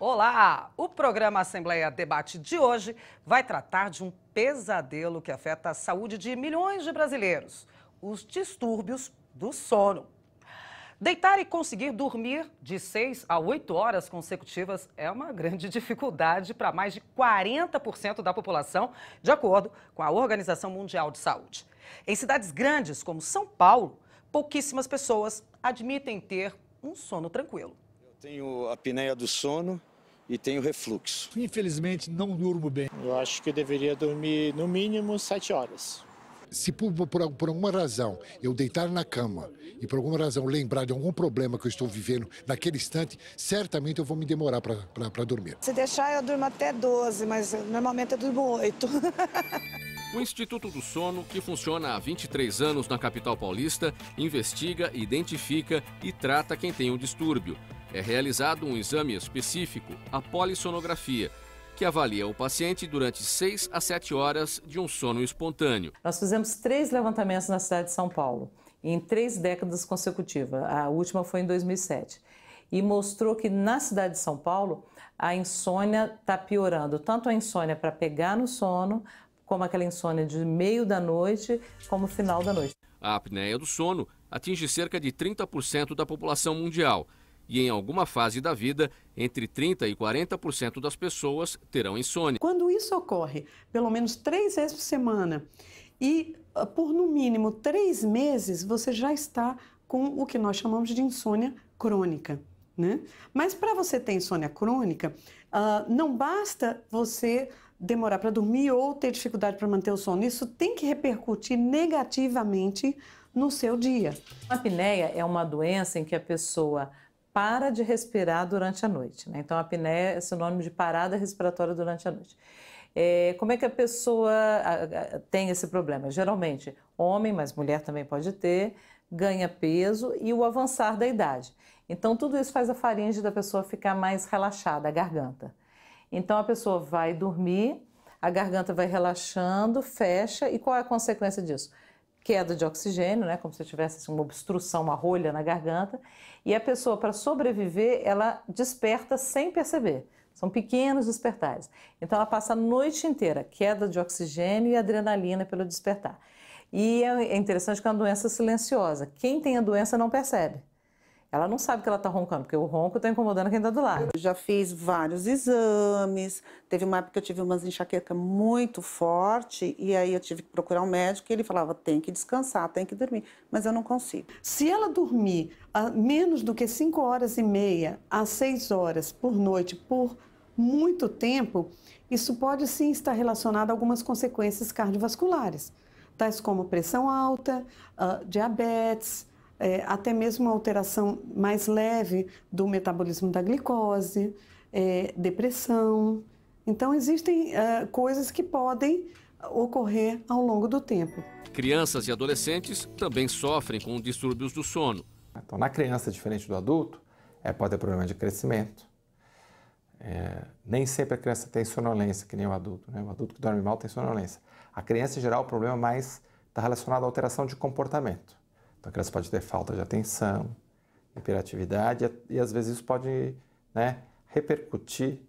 Olá! O programa Assembleia Debate de hoje vai tratar de um pesadelo que afeta a saúde de milhões de brasileiros: os distúrbios do sono. Deitar e conseguir dormir de 6 a 8 horas consecutivas é uma grande dificuldade para mais de 40% da população, de acordo com a Organização Mundial de Saúde. Em cidades grandes como São Paulo, pouquíssimas pessoas admitem ter um sono tranquilo. Tenho apneia do sono e tenho refluxo. Infelizmente, não durmo bem. Eu acho que eu deveria dormir no mínimo 7 horas. Se por alguma razão eu deitar na cama e por alguma razão lembrar de algum problema que eu estou vivendo naquele instante, certamente eu vou me demorar para dormir. Se deixar, eu durmo até 12, mas normalmente eu durmo 8. O Instituto do Sono, que funciona há 23 anos na capital paulista, investiga, identifica e trata quem tem o distúrbio. É realizado um exame específico, a polissonografia, que avalia o paciente durante 6 a 7 horas de um sono espontâneo. Nós fizemos 3 levantamentos na cidade de São Paulo, em 3 décadas consecutivas. A última foi em 2007. E mostrou que na cidade de São Paulo, a insônia está piorando. Tanto a insônia para pegar no sono, como aquela insônia de meio da noite, como final da noite. A apneia do sono atinge cerca de 30% da população mundial. E em alguma fase da vida, entre 30% e 40% das pessoas terão insônia. Quando isso ocorre pelo menos 3 vezes por semana e por no mínimo 3 meses, você já está com o que nós chamamos de insônia crônica, né? Mas para você ter insônia crônica, não basta você demorar para dormir ou ter dificuldade para manter o sono. Isso tem que repercutir negativamente no seu dia. A apneia é uma doença em que a pessoa para de respirar durante a noite, né? Então, a apneia é sinônimo de parada respiratória durante a noite. Como é que a pessoa tem esse problema? Geralmente, homem, mas mulher também pode ter, ganha peso e o avançar da idade. Então, tudo isso faz a faringe da pessoa ficar mais relaxada, a garganta. Então, a pessoa vai dormir, a garganta vai relaxando, fecha, e qual é a consequência disso? Queda de oxigênio, né? Como se tivesse assim, uma obstrução, uma rolha na garganta, e a pessoa, para sobreviver, ela desperta sem perceber. São pequenos despertares. Então, ela passa a noite inteira, queda de oxigênio e adrenalina pelo despertar. E é interessante que é uma doença silenciosa. Quem tem a doença não percebe. Ela não sabe que ela está roncando, porque o ronco está incomodando quem está do lado. Eu já fiz vários exames, teve uma época que eu tive umas enxaqueca muito forte e aí eu tive que procurar um médico e ele falava, tem que descansar, tem que dormir, mas eu não consigo. Se ela dormir menos do que 5 horas e meia a 6 horas por noite por muito tempo, isso pode sim estar relacionado a algumas consequências cardiovasculares, tais como pressão alta, diabetes, até mesmo uma alteração mais leve do metabolismo da glicose, depressão. Então, existem coisas que podem ocorrer ao longo do tempo. Crianças e adolescentes também sofrem com distúrbios do sono. Então, na criança, diferente do adulto, pode ter problema de crescimento. Nem sempre a criança tem sonolência, que nem o adulto, né? O adulto que dorme mal tem sonolência. A criança, em geral, o problema mais está relacionado à alteração de comportamento. Então, a criança pode ter falta de atenção, hiperatividade, e às vezes isso pode, né, repercutir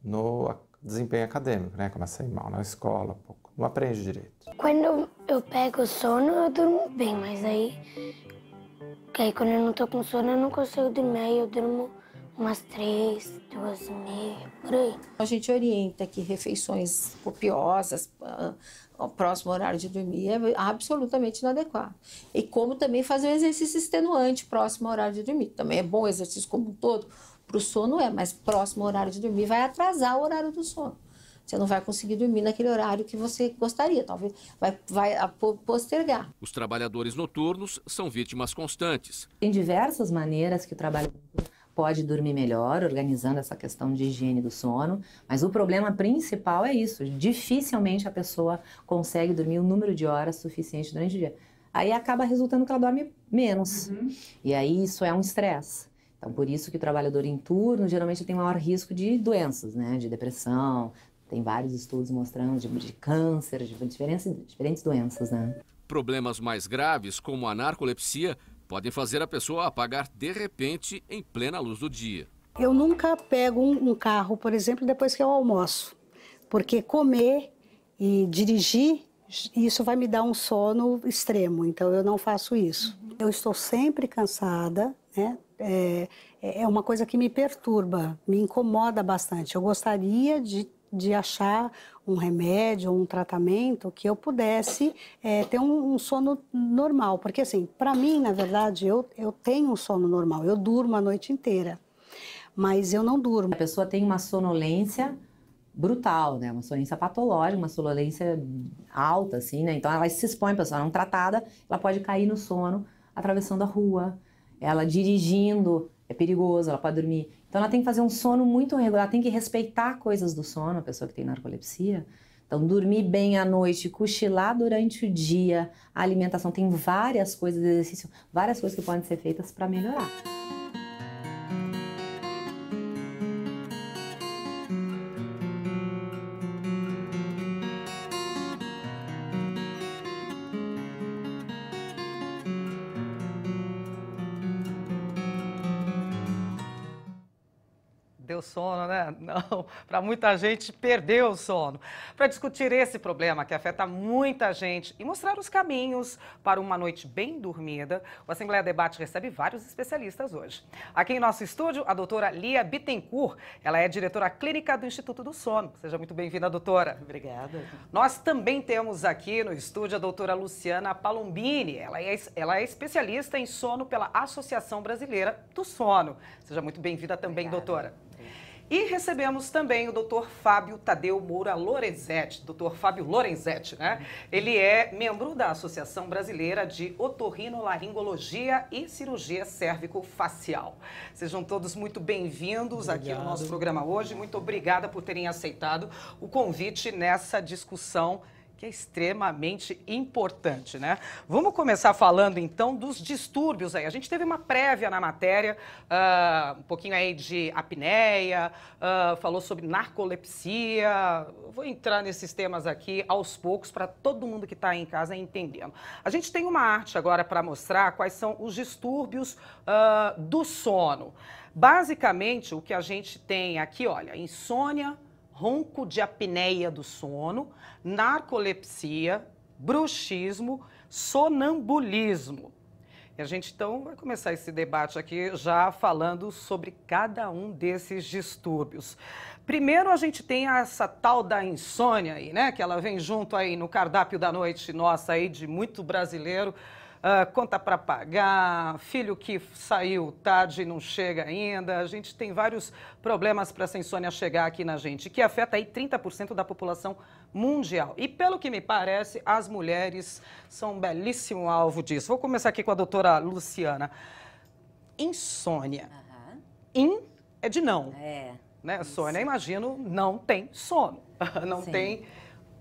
no desempenho acadêmico, né? Começa a ir mal na escola, um pouco, não aprende direito. Quando eu pego sono, eu durmo bem, mas aí quando eu não tô com sono, eu não consigo dormir, aí eu durmo umas 3, 2h30, por aí. A gente orienta que refeições copiosas, ao próximo horário de dormir, é absolutamente inadequado. E como também fazer um exercício extenuante próximo ao horário de dormir. Também é bom o exercício como um todo, para o sono mas próximo ao horário de dormir vai atrasar o horário do sono. Você não vai conseguir dormir naquele horário que você gostaria, talvez vai postergar. Os trabalhadores noturnos são vítimas constantes. Tem diversas maneiras que o trabalho pode dormir melhor, organizando essa questão de higiene do sono, mas o problema principal é isso, dificilmente a pessoa consegue dormir o número de horas suficiente durante o dia. Aí acaba resultando que ela dorme menos, e aí isso é um estresse. Então, por isso que o trabalhador em turno geralmente tem maior risco de doenças, né, de depressão, tem vários estudos mostrando de câncer, de diferentes doenças, né. Problemas mais graves, como a narcolepsia, podem fazer a pessoa apagar de repente em plena luz do dia. Eu nunca pego um carro, por exemplo, depois que eu almoço, porque comer e dirigir, isso vai me dar um sono extremo, então eu não faço isso. Eu estou sempre cansada, né? É uma coisa que me perturba, me incomoda bastante. Eu gostaria de achar um remédio, um tratamento que eu pudesse ter um sono normal, porque assim, para mim, na verdade, eu tenho um sono normal, eu durmo a noite inteira. Mas eu não durmo. A pessoa tem uma sonolência brutal, né? Uma sonolência patológica, uma sonolência alta, assim, né? Então ela se expõe, a pessoa não tratada, ela pode cair no sono atravessando a rua, ela dirigindo, é perigoso, ela pode dormir. Então ela tem que fazer um sono muito regular, tem que respeitar coisas do sono, a pessoa que tem narcolepsia. Então dormir bem à noite, cochilar durante o dia, a alimentação, tem várias coisas, exercício, várias coisas que podem ser feitas para melhorar. Deu sono, né? Não, para muita gente perdeu o sono. Para discutir esse problema que afeta muita gente e mostrar os caminhos para uma noite bem dormida, o Assembleia Debate recebe vários especialistas hoje. Aqui em nosso estúdio, a doutora Lia Bittencourt, ela é diretora clínica do Instituto do Sono. Seja muito bem-vinda, doutora. Obrigada. Nós também temos aqui no estúdio a doutora Luciana Palombini. Ela é especialista em sono pela Associação Brasileira do Sono. Seja muito bem-vinda também, doutora. E recebemos também o Dr. Fábio Tadeu Moura Lorenzetti, Dr. Fábio Lorenzetti, né? Ele é membro da Associação Brasileira de Otorrinolaringologia e Cirurgia Cérvico-Facial. Sejam todos muito bem-vindos aqui no nosso programa hoje. Muito obrigada por terem aceitado o convite nessa discussão que é extremamente importante, né? Vamos começar falando, então, dos distúrbios aí. A gente teve uma prévia na matéria, um pouquinho aí de apneia, falou sobre narcolepsia. Vou entrar nesses temas aqui aos poucos para todo mundo que está aí em casa entendendo. A gente tem uma arte agora para mostrar quais são os distúrbios do sono. Basicamente, o que a gente tem aqui, olha, insônia, ronco de apneia do sono, narcolepsia, bruxismo, sonambulismo. E a gente, então, vai começar esse debate aqui já falando sobre cada um desses distúrbios. Primeiro, a gente tem essa tal da insônia aí, né? Que ela vem junto aí no cardápio da noite nossa aí de muito brasileiro. Conta para pagar, filho que saiu tarde e não chega ainda. A gente tem vários problemas para essa insônia chegar aqui na gente, que afeta aí 30% da população mundial. E pelo que me parece, as mulheres são um belíssimo alvo disso. Vou começar aqui com a doutora Luciana. Insônia. In é de não. Né? Sônia, imagino, não tem sono. Não tem.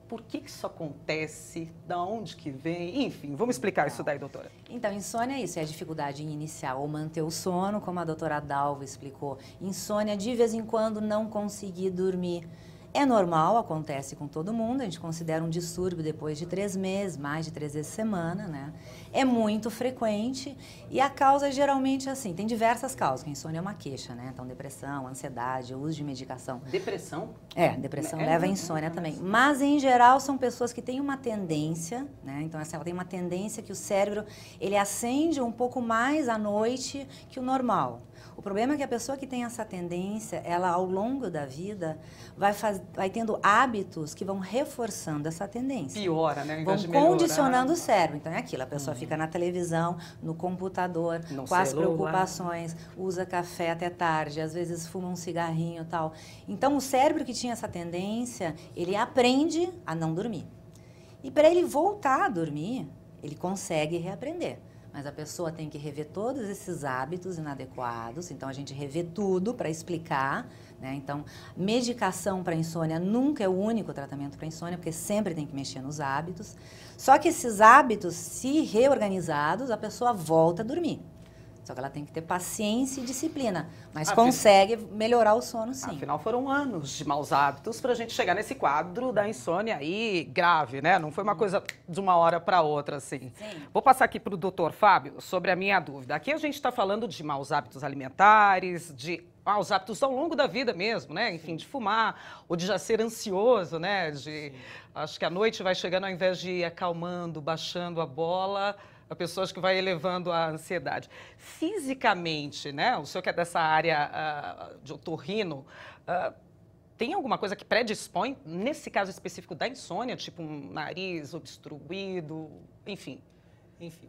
Por que isso acontece? Da onde que vem? Enfim, vamos explicar isso daí, doutora. Então, insônia é isso, é a dificuldade em iniciar ou manter o sono, como a doutora Dalva explicou. Insônia, de vez em quando, não conseguir dormir. É normal, acontece com todo mundo, a gente considera um distúrbio depois de 3 meses, mais de 3 vezes por semana, né? É muito frequente e a causa geralmente é assim, tem diversas causas, que a insônia é uma queixa, né? Então, depressão, ansiedade, uso de medicação. Depressão? Depressão leva a insônia também. Mas, em geral, são pessoas que têm uma tendência, né? Então, assim, ela tem uma tendência que o cérebro, ele acende um pouco mais à noite que o normal. O problema é que a pessoa que tem essa tendência, ela ao longo da vida vai tendo hábitos que vão reforçando essa tendência. Piora, né? Vão condicionando o cérebro. Então é aquilo, a pessoa fica na televisão, no computador, com as preocupações, usa café até tarde, às vezes fuma um cigarrinho e tal. Então o cérebro que tinha essa tendência, ele aprende a não dormir. E para ele voltar a dormir, ele consegue reaprender. Mas a pessoa tem que rever todos esses hábitos inadequados, então a gente revê tudo para explicar, né? Então, medicação para insônia nunca é o único tratamento para insônia, porque sempre tem que mexer nos hábitos. Só que esses hábitos, se reorganizados, a pessoa volta a dormir. Só que ela tem que ter paciência e disciplina, mas consegue melhorar o sono, sim. Afinal, foram anos de maus hábitos para a gente chegar nesse quadro da insônia aí grave, né? Não foi uma coisa de uma hora para outra, assim. Sim. Vou passar aqui para o doutor Fábio sobre a minha dúvida. Aqui a gente está falando de maus hábitos alimentares, de os hábitos ao longo da vida mesmo, né? Enfim, de fumar, ou de já ser ansioso, né? Acho que a noite vai chegando, ao invés de ir acalmando, baixando a bola, a pessoa acho que vai elevando a ansiedade. Fisicamente, né? O senhor que é dessa área de otorrino, tem alguma coisa que predispõe, nesse caso específico da insônia, tipo um nariz obstruído, enfim? Enfim,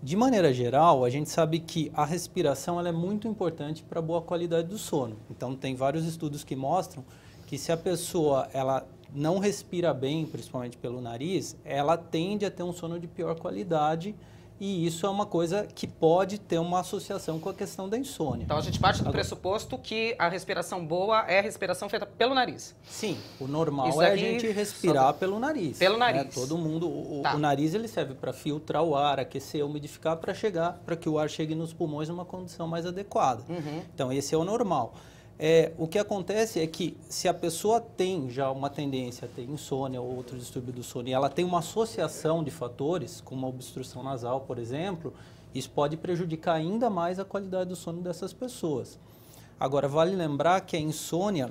de maneira geral, a gente sabe que a respiração ela é muito importante para a boa qualidade do sono. Então, tem vários estudos que mostram que se a pessoa ela não respira bem, principalmente pelo nariz, ela tende a ter um sono de pior qualidade. E isso é uma coisa que pode ter uma associação com a questão da insônia. Então, a gente parte do pressuposto que a respiração boa é a respiração feita pelo nariz. Sim, o normal é a gente respirar pelo nariz. Pelo nariz. Né? Todo mundo, o nariz ele serve para filtrar o ar, aquecer, umidificar, para que o ar chegue nos pulmões numa condição mais adequada. Então, esse é o normal. O que acontece é que se a pessoa tem já uma tendência a ter insônia ou outro distúrbio do sono e ela tem uma associação de fatores, como uma obstrução nasal, por exemplo, isso pode prejudicar ainda mais a qualidade do sono dessas pessoas. Agora, vale lembrar que a insônia,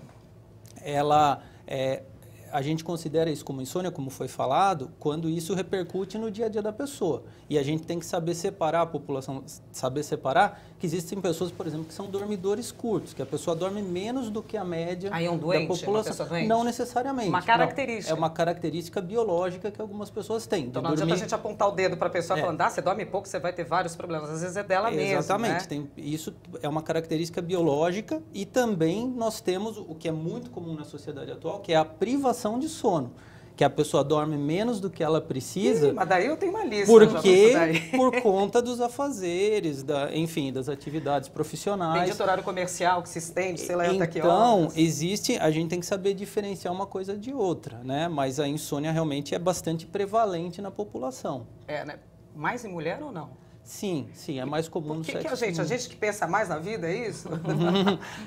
a gente considera isso como insônia, como foi falado, quando isso repercute no dia a dia da pessoa. E a gente tem que saber separar, a população saber separar, que existem pessoas, por exemplo, que são dormidores curtos, que a pessoa dorme menos do que a média da população. Uma pessoa doente? Não necessariamente. Uma característica. Não, é uma característica biológica que algumas pessoas têm. Então, não adianta a gente apontar o dedo para a pessoa falando, você dorme pouco, você vai ter vários problemas. Às vezes é dela mesma. Exatamente. Né? Isso é uma característica biológica e também nós temos o que é muito comum na sociedade atual, que é a privação de sono. Que a pessoa dorme menos do que ela precisa. Mas daí eu tenho uma lista. Porque por conta dos afazeres, enfim, das atividades profissionais. Tem dito horário comercial que se estende, sei lá até que horas. Então, a gente tem que saber diferenciar uma coisa de outra, né? Mas a insônia realmente é bastante prevalente na população. Né? Mais em mulher ou não? Sim, é mais comum no sexo. A gente que pensa mais na vida, é isso?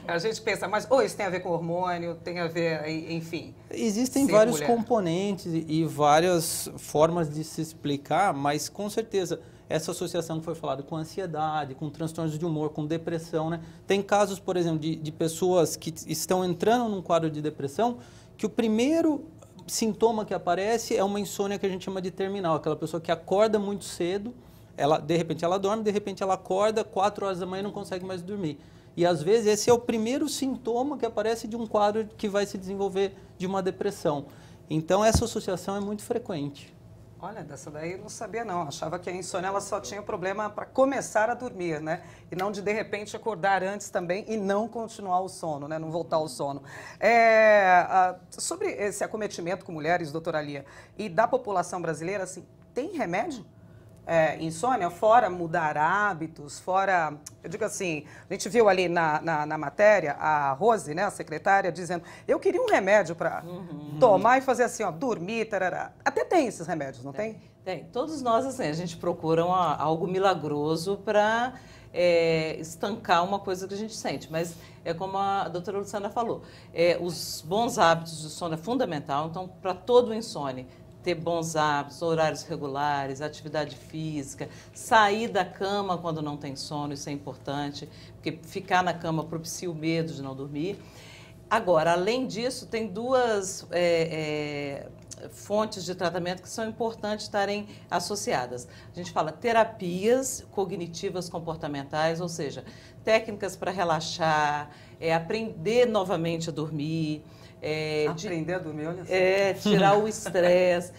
A gente pensa mais, ou isso tem a ver com hormônio, tem a ver, enfim. Existem vários componentes e várias formas de se explicar, mas com certeza essa associação que foi falada com ansiedade, com transtornos de humor, com depressão, né? Tem casos, por exemplo, de pessoas que estão entrando num quadro de depressão, que o primeiro sintoma que aparece é uma insônia que a gente chama de terminal, aquela pessoa que acorda muito cedo, de repente ela dorme, de repente ela acorda, 4 horas da manhã e não consegue mais dormir. E às vezes esse é o primeiro sintoma que aparece de um quadro que vai se desenvolver de uma depressão. Então essa associação é muito frequente. Olha, dessa daí eu não sabia não, achava que a insônia ela só tinha problema para começar a dormir, né? E não de repente acordar antes também e não continuar o sono, né? Não voltar ao sono. Sobre esse acometimento com mulheres, doutora Lia, e da população brasileira, assim, tem remédio? Insônia, fora mudar hábitos, fora, eu digo assim, a gente viu ali na matéria a Rose, né, a secretária, dizendo, eu queria um remédio para tomar e fazer assim, ó, dormir, tarará. Até tem esses remédios, não tem? Tem. Todos nós, assim, a gente procura algo milagroso para estancar uma coisa que a gente sente, mas é como a doutora Luciana falou, os bons hábitos do sono é fundamental, então, para todo o insônia, ter bons hábitos, horários regulares, atividade física, sair da cama quando não tem sono, isso é importante, porque ficar na cama propicia o medo de não dormir. Agora, além disso, tem duas fontes de tratamento que são importantes estarem associadas. A gente fala terapias cognitivas comportamentais, ou seja, técnicas para relaxar, aprender novamente a dormir, aprender a dormir, olha só. Tirar o estresse.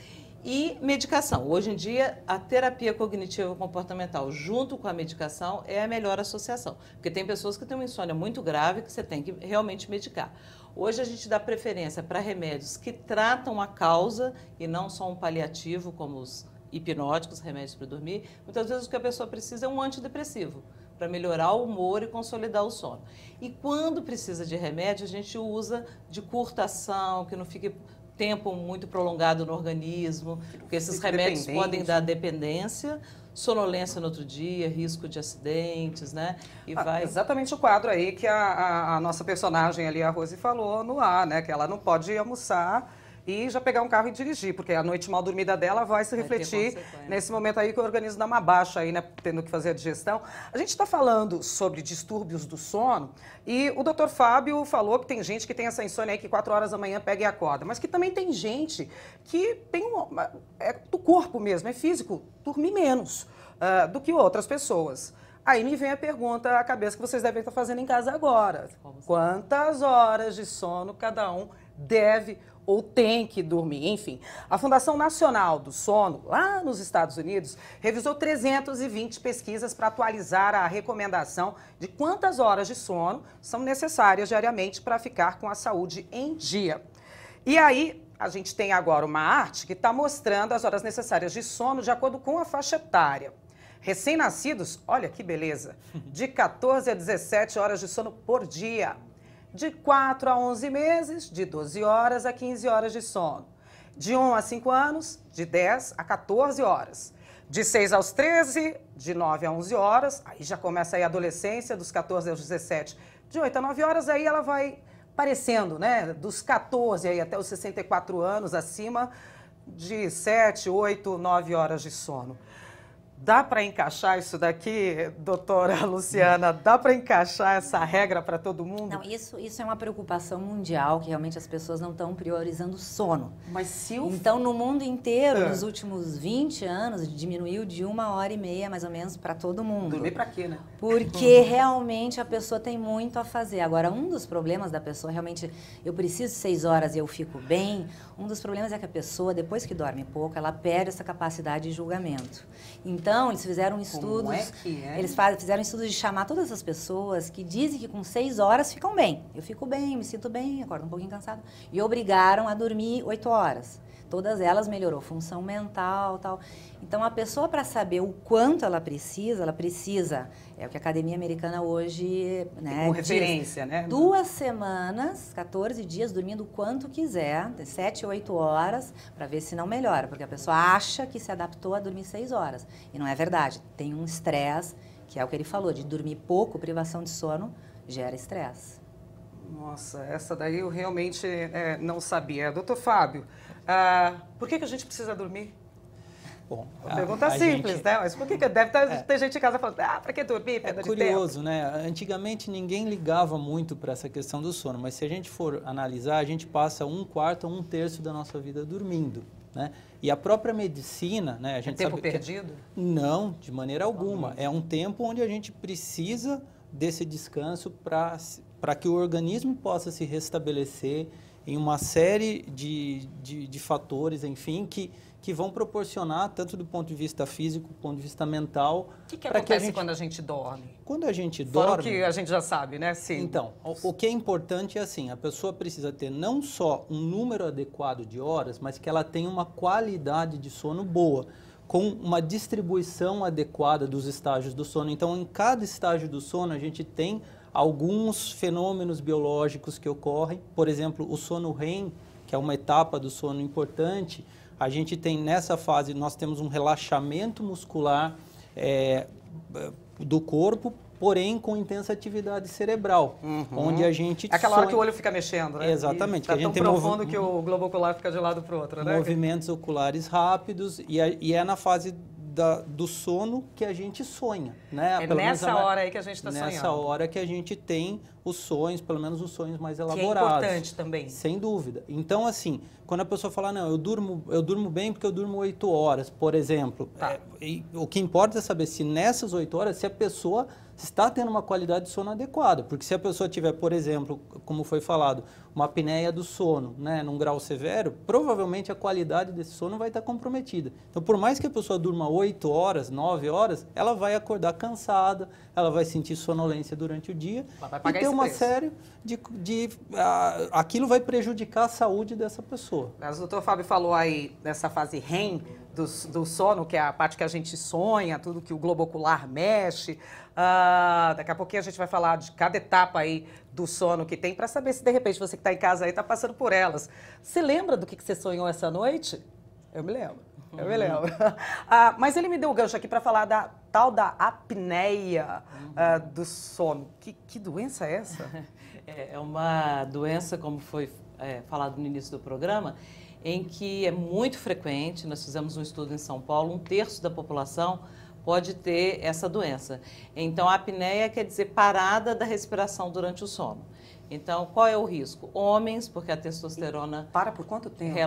E medicação. Hoje em dia, a terapia cognitiva comportamental junto com a medicação é a melhor associação. Porque tem pessoas que têm uma insônia muito grave que você tem que realmente medicar. Hoje a gente dá preferência para remédios que tratam a causa e não só um paliativo, como os hipnóticos, remédios para dormir. Muitas vezes o que a pessoa precisa é um antidepressivo, para melhorar o humor e consolidar o sono. E quando precisa de remédio, a gente usa de curta ação, que não fique tempo muito prolongado no organismo, porque esses remédios podem dar dependência, sonolência no outro dia, risco de acidentes, né? Exatamente o quadro aí que a nossa personagem ali, a Rose, falou no ar, né? Que ela não pode almoçar e já pegar um carro e dirigir, porque a noite mal dormida dela vai se refletir nesse momento aí que o organismo dá uma baixa aí, né, tendo que fazer a digestão. A gente está falando sobre distúrbios do sono e o Dr. Fábio falou que tem gente que tem essa insônia aí que 4 horas da manhã pega e acorda, mas que também tem gente que tem é do corpo mesmo, é físico, dormir menos do que outras pessoas. Aí me vem a pergunta à cabeça que vocês devem estar fazendo em casa agora. Quantas horas de sono cada um deve ou tem que dormir? Enfim, a Fundação Nacional do Sono, lá nos Estados Unidos, revisou 320 pesquisas para atualizar a recomendação de quantas horas de sono são necessárias diariamente para ficar com a saúde em dia. E aí, a gente tem agora uma arte que está mostrando as horas necessárias de sono de acordo com a faixa etária. Recém-nascidos, olha que beleza, de 14 a 17 horas de sono por dia. De 4 a 11 meses, de 12 horas a 15 horas de sono. De 1 a 5 anos, de 10 a 14 horas. De 6 aos 13, de 9 a 11 horas, aí já começa aí a adolescência, dos 14 aos 17. De 8 a 9 horas, aí ela vai parecendo, né? Dos 14 aí até os 64 anos, acima de 7, 8, 9 horas de sono. Dá para encaixar isso daqui, doutora Luciana? Dá para encaixar essa regra para todo mundo? Não, isso é uma preocupação mundial, que realmente as pessoas não estão priorizando o sono. Mas se o... Então, no mundo inteiro, nos últimos 20 anos, diminuiu de 1h30, mais ou menos, para todo mundo. Dormir para quê, né? Porque realmente a pessoa tem muito a fazer. Agora, um dos problemas da pessoa, realmente, eu preciso de 6 horas e eu fico bem, um dos problemas é que a pessoa, depois que dorme pouco, ela perde essa capacidade de julgamento. Então, eles fizeram estudos, eles fizeram estudos de chamar todas as pessoas que dizem que com 6 horas ficam bem. Eu fico bem, me sinto bem, acordo um pouquinho cansado. E obrigaram a dormir 8 horas. Todas elas melhorou função mental, tal. Então, a pessoa, para saber o quanto ela precisa, é o que a Academia Americana hoje, né, com referência, né? 2 semanas, 14 dias, dormindo o quanto quiser, 7, 8 horas, para ver se não melhora. Porque a pessoa acha que se adaptou a dormir 6 horas. E não é verdade. Tem um estresse, que é o que ele falou, de dormir pouco, privação de sono, gera estresse. Nossa, essa daí eu realmente não sabia. Doutor Fábio, por que a gente precisa dormir? Bom, uma pergunta simples, né? Mas por que deve ter gente em casa falando, para que dormir? É curioso, né? Antigamente ninguém ligava muito para essa questão do sono, mas se a gente for analisar, a gente passa 1/4 a 1/3 da nossa vida dormindo, né? E a própria medicina, né? A gente tempo perdido? Não, de maneira alguma. É um tempo onde a gente precisa desse descanso para que o organismo possa se restabelecer em uma série de fatores, enfim, que vão proporcionar, tanto do ponto de vista físico, do ponto de vista mental... O que acontece quando a gente dorme? Quando a gente dorme... Fora o que a gente já sabe, né? Sim. Então, o que é importante é assim, a pessoa precisa ter não só um número adequado de horas, mas que ela tenha uma qualidade de sono boa, com uma distribuição adequada dos estágios do sono. Então, em cada estágio do sono, a gente tem alguns fenômenos biológicos que ocorrem. Por exemplo, o sono REM, que é uma etapa do sono importante, a gente tem nessa fase, nós temos um relaxamento muscular do corpo, porém com intensa atividade cerebral, onde a gente é aquela hora que o olho fica mexendo, né? Exatamente. Está tão profundo que o globo ocular fica de um lado para o outro, né? Movimentos oculares rápidos e é na fase do sono que a gente sonha, né? É nessa hora aí que a gente está sonhando. Nessa hora que a gente tem os sonhos, pelo menos os sonhos mais elaborados. Que é importante também. Sem dúvida. Então, assim, quando a pessoa fala, não, eu durmo bem porque eu durmo 8 horas, por exemplo. Tá. O que importa é saber se nessas 8 horas, se a pessoa está tendo uma qualidade de sono adequada. Porque se a pessoa tiver, por exemplo, como foi falado, uma apneia do sono, né, num grau severo, provavelmente a qualidade desse sono vai estar comprometida. Então, por mais que a pessoa durma 8 horas, 9 horas, ela vai acordar cansada, ela vai sentir sonolência durante o dia e ter uma série aquilo vai prejudicar a saúde dessa pessoa. Mas o doutor Fábio falou aí dessa fase REM do sono, que é a parte que a gente sonha, tudo que o globo ocular mexe. Daqui a pouquinho a gente vai falar de cada etapa aí do sono que tem, para saber se de repente você que está em casa aí está passando por elas. Você lembra do que você sonhou essa noite? Eu me lembro. Eu me lembro. Mas ele me deu o gancho aqui para falar da tal da apneia do sono. Que doença é essa? É uma doença, como foi falado no início do programa, em que é muito frequente, nós fizemos um estudo em São Paulo, 1/3 da população pode ter essa doença. Então, a apneia quer dizer parada da respiração durante o sono. Então, qual é o risco? Homens, porque a testosterona... Para por quanto tempo?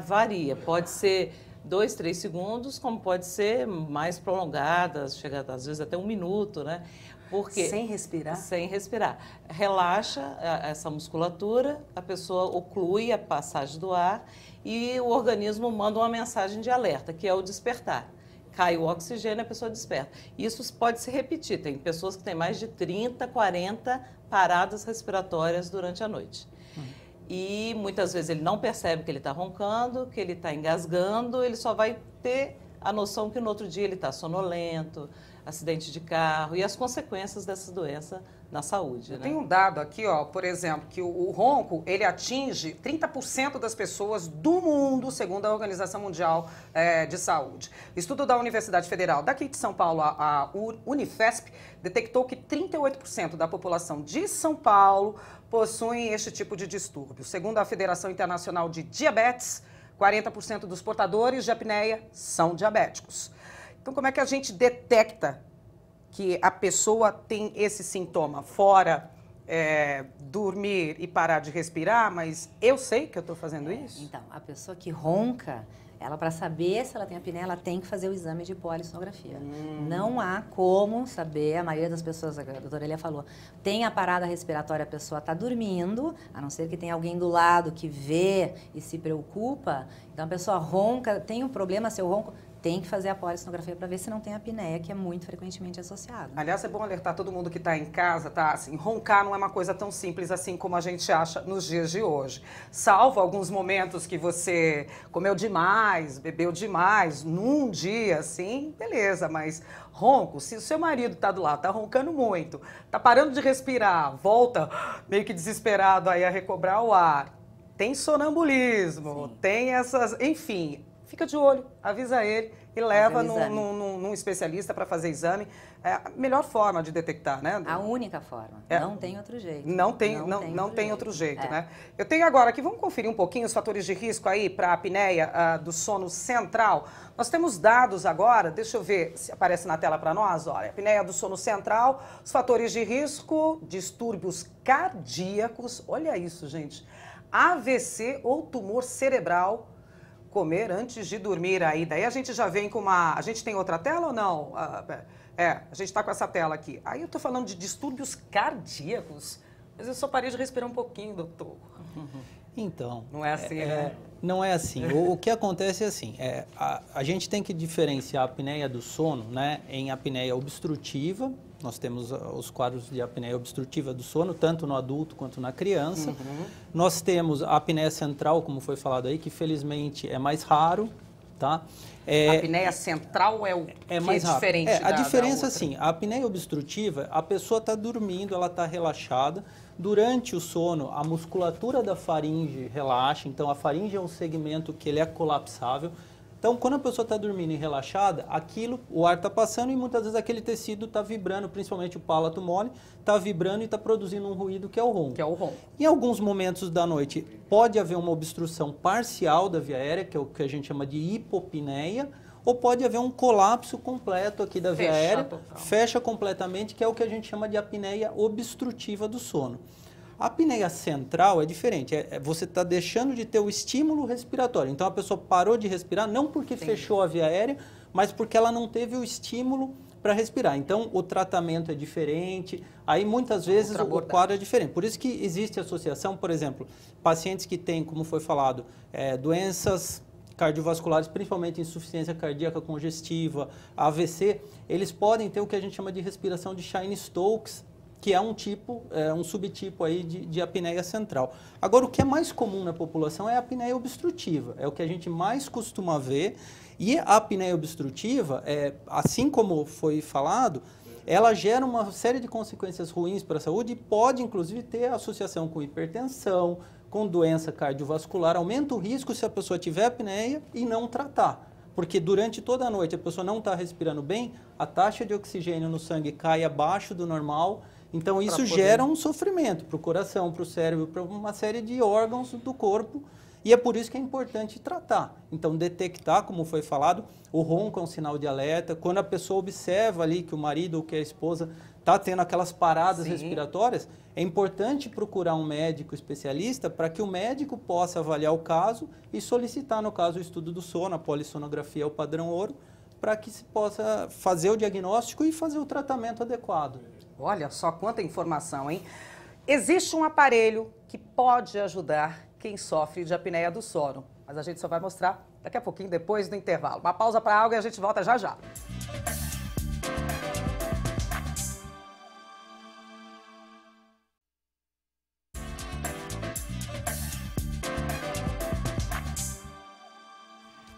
Varia, pode ser 2, 3 segundos, como pode ser mais prolongada, chega às vezes até 1 minuto, né? Porque, sem respirar? Sem respirar. Relaxa essa musculatura, a pessoa oclui a passagem do ar e o organismo manda uma mensagem de alerta, que é o despertar. Cai o oxigênio, a pessoa desperta. Isso pode se repetir. Tem pessoas que têm mais de 30, 40 paradas respiratórias durante a noite. E muitas vezes ele não percebe que ele está roncando, que ele está engasgando, ele só vai ter a noção que no outro dia ele está sonolento, acidente de carro e as consequências dessa doença na saúde. Né? Tem um dado aqui, ó, por exemplo, que o ronco, ele atinge 30% das pessoas do mundo, segundo a Organização Mundial de Saúde. Estudo da Universidade Federal daqui de São Paulo, a Unifesp, detectou que 38% da população de São Paulo possuem este tipo de distúrbio. Segundo a Federação Internacional de Diabetes, 40% dos portadores de apneia são diabéticos. Então, como é que a gente detecta que a pessoa tem esse sintoma? Fora dormir e parar de respirar, mas eu sei que eu estou fazendo isso? Então, a pessoa que ronca, ela, para saber se ela tem apneia, ela tem que fazer o exame de polissonografia. Não há como saber, a maioria das pessoas, a doutora Elia falou, tem a parada respiratória, a pessoa está dormindo, a não ser que tenha alguém do lado que vê e se preocupa. Então, a pessoa ronca, tem um problema, seu ronco, tem que fazer a polissonografia para ver se não tem apneia, que é muito frequentemente associada. Aliás, é bom alertar todo mundo que está em casa, tá? Assim, roncar não é uma coisa tão simples assim como a gente acha nos dias de hoje. Salvo alguns momentos que você comeu demais, bebeu demais, num dia, assim, beleza, mas ronco, se o seu marido está do lado, está roncando muito, está parando de respirar, volta meio que desesperado aí a recobrar o ar, tem sonambulismo, tem essas, enfim... Fica de olho, avisa ele e leva num especialista para fazer exame. É a melhor forma de detectar, né? A única forma. Não tem outro jeito. Não tem outro jeito, né? Eu tenho agora aqui, vamos conferir um pouquinho os fatores de risco aí para a apneia do sono central. Nós temos dados agora, deixa eu ver se aparece na tela para nós, olha, apneia do sono central, os fatores de risco, distúrbios cardíacos, olha isso, gente, AVC ou tumor cerebral, comer antes de dormir aí. Daí a gente já vem com uma... A gente tem outra tela ou não? A gente está com essa tela aqui. Aí eu estou falando de distúrbios cardíacos, mas eu só parei de respirar um pouquinho, doutor. Então... Não é assim, né? Não é assim. O que acontece é assim, a gente tem que diferenciar a apneia do sono, né, em apneia obstrutiva. Nós temos os quadros de apneia obstrutiva do sono, tanto no adulto quanto na criança. Nós temos a apneia central, como foi falado aí, que felizmente é mais raro, tá? A apneia central é o que mais é diferente A diferença, da outra. assim, a apneia obstrutiva, a pessoa está dormindo, ela está relaxada. Durante o sono, a musculatura da faringe relaxa, então a faringe é um segmento que ele é colapsável. Então, quando a pessoa está dormindo e relaxada, o ar está passando e muitas vezes aquele tecido está vibrando, principalmente o palato mole, está vibrando e está produzindo um ruído que é o ronco. Em alguns momentos da noite, pode haver uma obstrução parcial da via aérea, que é o que a gente chama de hipopneia, ou pode haver um colapso completo aqui da via aérea, fecha completamente, que é o que a gente chama de apneia obstrutiva do sono. A apneia central é diferente, você está deixando de ter o estímulo respiratório. Então, a pessoa parou de respirar, não porque fechou a via aérea, mas porque ela não teve o estímulo para respirar. Então, o tratamento é diferente, aí muitas vezes o quadro é diferente. Por isso que existe associação, por exemplo, pacientes que têm, como foi falado, doenças cardiovasculares, principalmente insuficiência cardíaca congestiva, AVC, eles podem ter o que a gente chama de respiração de Cheyne-Stokes, que é um subtipo aí de apneia central. Agora, o que é mais comum na população é a apneia obstrutiva, é o que a gente mais costuma ver. E a apneia obstrutiva, assim como foi falado, ela gera uma série de consequências ruins para a saúde e pode, inclusive, ter associação com hipertensão, com doença cardiovascular, aumenta o risco se a pessoa tiver apneia e não tratar. Porque durante toda a noite a pessoa não está respirando bem, a taxa de oxigênio no sangue cai abaixo do normal. Então, isso gera um sofrimento para o coração, para o cérebro, para uma série de órgãos do corpo. E é por isso que é importante tratar. Então, detectar, como foi falado, o ronco é um sinal de alerta. Quando a pessoa observa ali que o marido ou que a esposa está tendo aquelas paradas respiratórias, é importante procurar um médico especialista para que o médico possa avaliar o caso e solicitar, no caso, o estudo do sono, a polissonografia é o padrão ouro, para que se possa fazer o diagnóstico e fazer o tratamento adequado. Olha só quanta informação, hein? Existe um aparelho que pode ajudar quem sofre de apneia do sono, mas a gente só vai mostrar daqui a pouquinho, depois do intervalo. Uma pausa para algo e a gente volta já já.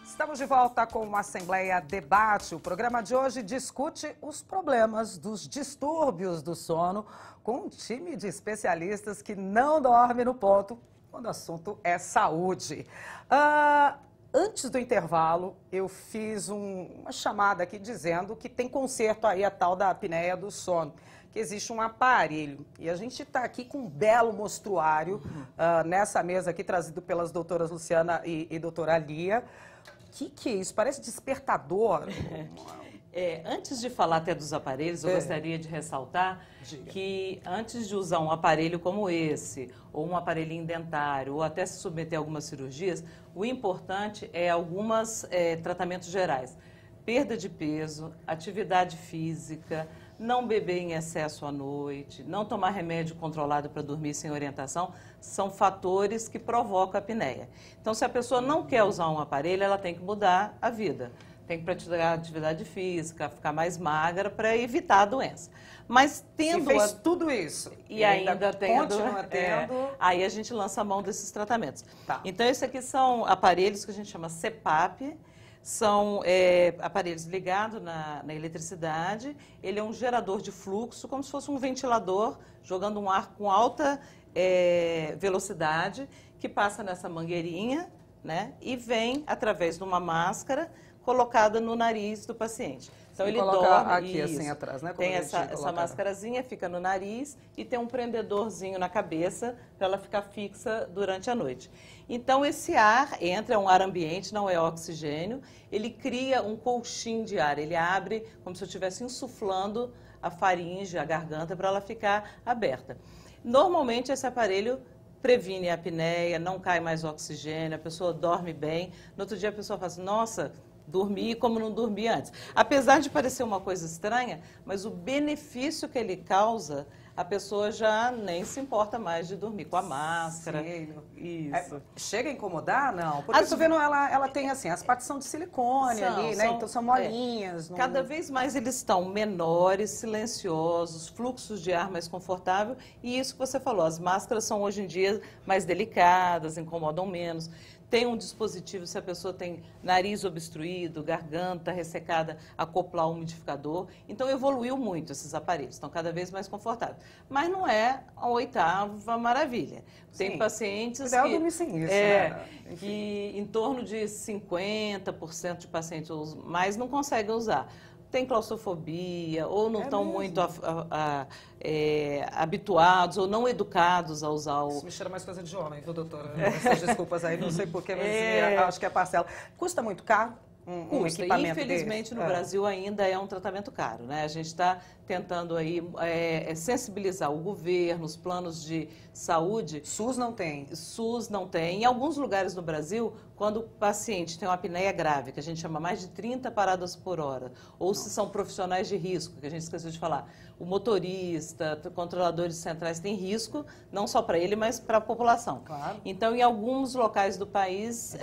Estamos de volta com uma Assembleia Debate. O programa de hoje discute os problemas dos distúrbios do sono com um time de especialistas que não dorme no ponto quando o assunto é saúde. Antes do intervalo, eu fiz uma chamada aqui dizendo que tem conserto aí a tal da apneia do sono, que existe um aparelho. E a gente está aqui com um belo mostruário nessa mesa aqui, trazido pelas doutoras Luciana e doutora Lia. Que é isso? Parece despertador. Antes de falar até dos aparelhos, eu gostaria de ressaltar que antes de usar um aparelho como esse, ou um aparelhinho dentário, ou até se submeter a algumas cirurgias, o importante é alguns tratamentos gerais. Perda de peso, atividade física, não beber em excesso à noite, não tomar remédio controlado para dormir sem orientação, são fatores que provocam a apneia. Então, se a pessoa não quer usar um aparelho, ela tem que mudar a vida. Tem que praticar atividade física, ficar mais magra para evitar a doença. Mas tendo... Se fez tudo isso e ainda continua tendo... aí a gente lança a mão desses tratamentos. Tá. Então, esses aqui são aparelhos que a gente chama CPAP, são aparelhos ligados na eletricidade. Ele é um gerador de fluxo, como se fosse um ventilador, jogando um ar com alta velocidade, que passa nessa mangueirinha, né, e vem através de uma máscara colocada no nariz do paciente. Então, ele dorme aqui, assim, atrás, né? Tem essa máscarazinha, fica no nariz e tem um prendedorzinho na cabeça para ela ficar fixa durante a noite. Então, esse ar entra, é um ar ambiente, não é oxigênio, ele cria um colchinho de ar, ele abre como se eu estivesse insuflando a faringe, a garganta, para ela ficar aberta. Normalmente, esse aparelho previne a apneia, não cai mais oxigênio, a pessoa dorme bem. No outro dia, a pessoa fala assim, nossa, dormi como não dormi antes. Apesar de parecer uma coisa estranha, mas o benefício que ele causa, a pessoa já nem se importa mais de dormir com a máscara. Sim. Isso. Chega a incomodar, não? Porque tô vendo, ela tem assim, as partes são de silicone ali, né? Então são molinhas. Cada vez mais eles estão menores, silenciosos, fluxos de ar mais confortável. E isso que você falou, as máscaras são hoje em dia mais delicadas, incomodam menos. Tem um dispositivo, se a pessoa tem nariz obstruído, garganta ressecada, acoplar o umidificador. Então, evoluiu muito esses aparelhos, estão cada vez mais confortáveis. Mas não é a oitava maravilha. Tem pacientes que... dormir sem isso, né? que em torno de 50% de pacientes mais não conseguem usar. Tem claustrofobia, ou não estão muito habituados, ou não educados a usar o... Isso me cheira mais coisa de homem, viu, doutora? Essas desculpas aí, não sei porquê, mas acho que é parcela. Custa muito caro um equipamento infelizmente, no Brasil ainda é um tratamento caro, né? A gente está tentando aí sensibilizar o governo, os planos de saúde. SUS não tem. SUS não tem. Em alguns lugares no Brasil, quando o paciente tem uma apneia grave, que a gente chama mais de 30 paradas por hora, ou se são profissionais de risco, que a gente esqueceu de falar, o motorista, controladores centrais têm risco, não só para ele, mas para a população. Claro. Então, em alguns locais do país,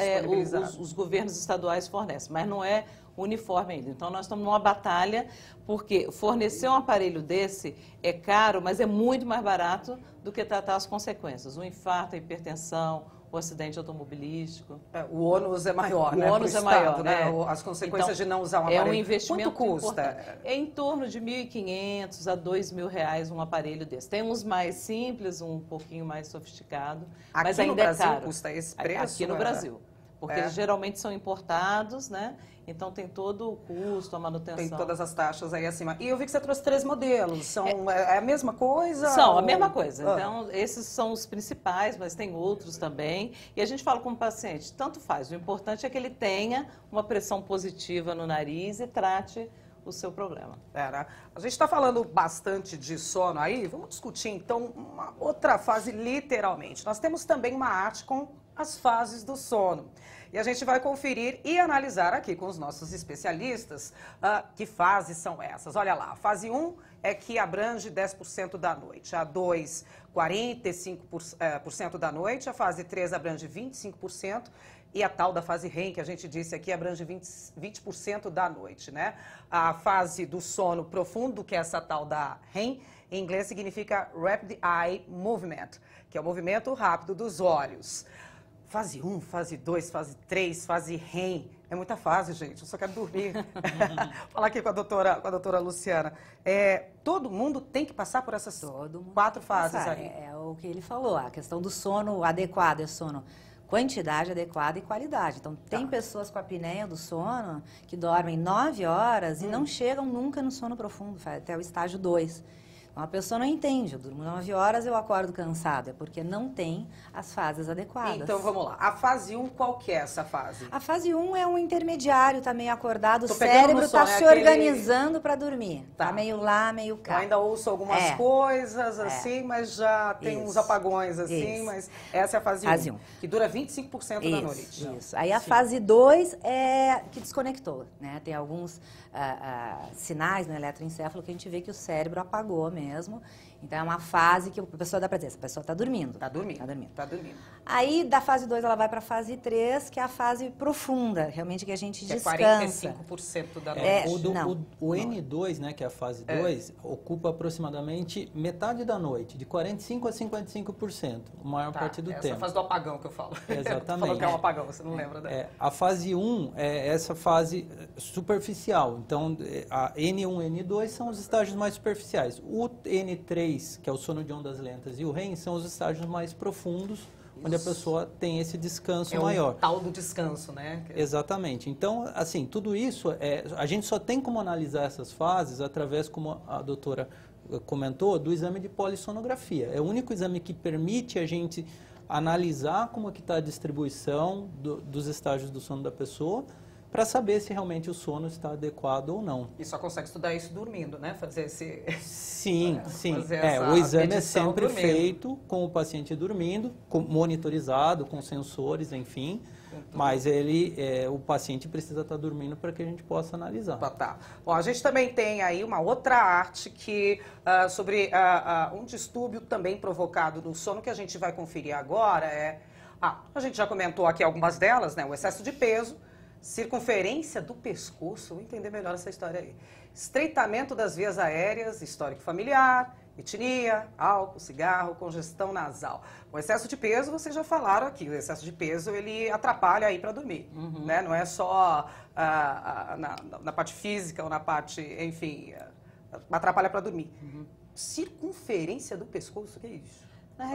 os governos estaduais fornecem, mas não é uniforme ainda. Então, nós estamos numa batalha, porque fornecer um aparelho desse é caro, mas é muito mais barato do que tratar as consequências. O infarto, a hipertensão, o acidente automobilístico. O ônus é maior, né? O ônus é maior, né? As consequências de não usar um aparelho. aparelho. É um investimento Quanto custa? Importante. É em torno de R$ 1.500 a R$ 2.000 um aparelho desse. Tem uns mais simples, um pouquinho mais sofisticado, mas ainda no Brasil é caro. Custa esse preço? Aqui no Brasil. porque geralmente são importados, né? Então tem todo o custo, a manutenção. Tem todas as taxas aí acima. E eu vi que você trouxe 3 modelos. São a mesma coisa? São a mesma coisa. Então, esses são os principais, mas tem outros também. E a gente fala com o paciente, tanto faz. O importante é que ele tenha uma pressão positiva no nariz e trate o seu problema. Né? A gente está falando bastante de sono aí. Vamos discutir, então, uma outra fase, literalmente. Nós temos também uma arte com as fases do sono. E a gente vai conferir e analisar aqui com os nossos especialistas que fases são essas. Olha lá, a fase 1 é que abrange 10% da noite, a 2, 45% da noite, a fase 3 abrange 25%, e a tal da fase REM, que a gente disse aqui, abrange 20% da noite, né? A fase do sono profundo, que é essa tal da REM, em inglês significa Rapid Eye Movement, que é o movimento rápido dos olhos. Fase 1, fase 2, fase 3, fase REM. É muita fase, gente. Eu só quero dormir. Falar aqui com a doutora Luciana. Todo mundo tem que passar por essas 4 fases aí. É o que ele falou. A questão do sono adequado é sono quantidade adequada e qualidade. Então, tem pessoas com a apneia do sono que dormem 9 horas e não chegam nunca no sono profundo, até o estágio 2. Uma pessoa não entende, eu durmo 9 horas, eu acordo cansado, é porque não tem as fases adequadas. Então, vamos lá. A fase 1, qual que é essa fase? A fase 1 é um intermediário, tá meio acordado, o cérebro está se organizando para dormir. Tá meio lá, meio cá. Eu ainda ouço algumas coisas assim, mas já tem uns apagões assim, mas essa é a fase 1, que dura 25% da noite. Isso. Aí a fase 2 é que desconectou, né? Tem alguns sinais no eletroencefalo que a gente vê que o cérebro apagou mesmo. Então, é uma fase que a pessoa dá para dizer, essa pessoa está dormindo. Está dormindo. Aí, da fase 2, ela vai para a fase 3, que é a fase profunda, realmente que a gente descansa. É 45% da noite. O N2, né, que é a fase 2, ocupa aproximadamente metade da noite, de 45% a 55%, a maior parte do tempo. Essa fase do apagão que eu falo. Exatamente. Falou que é um apagão, você não lembra dela. A fase 1 é essa fase superficial. Então, a N1 e N2 são os estágios mais superficiais. O N3, que é o sono de ondas lentas, e o REM são os estágios mais profundos, onde a pessoa tem esse descanso maior. É o tal do descanso, né? Exatamente. Então, assim, tudo isso, a gente só tem como analisar essas fases através, como a doutora comentou, do exame de polissonografia. É o único exame que permite a gente analisar como é que está a distribuição dos estágios do sono da pessoa, para saber se realmente o sono está adequado ou não. E só consegue estudar isso dormindo, né? Fazer esse... Sim. O exame é sempre feito com o paciente dormindo, monitorizado, com sensores, enfim. Mas o paciente precisa estar dormindo para que a gente possa analisar. Tá. Bom, a gente também tem aí uma outra arte que sobre um distúrbio também provocado no sono que a gente vai conferir agora. A gente já comentou aqui algumas delas, né? O excesso de peso, circunferência do pescoço, vou entender melhor essa história aí. Estreitamento das vias aéreas, histórico familiar, etnia, álcool, cigarro, congestão nasal. O excesso de peso, vocês já falaram aqui, o excesso de peso ele atrapalha aí para dormir, né? Não é só na parte física ou na parte, enfim, atrapalha para dormir. Circunferência do pescoço, o que é isso?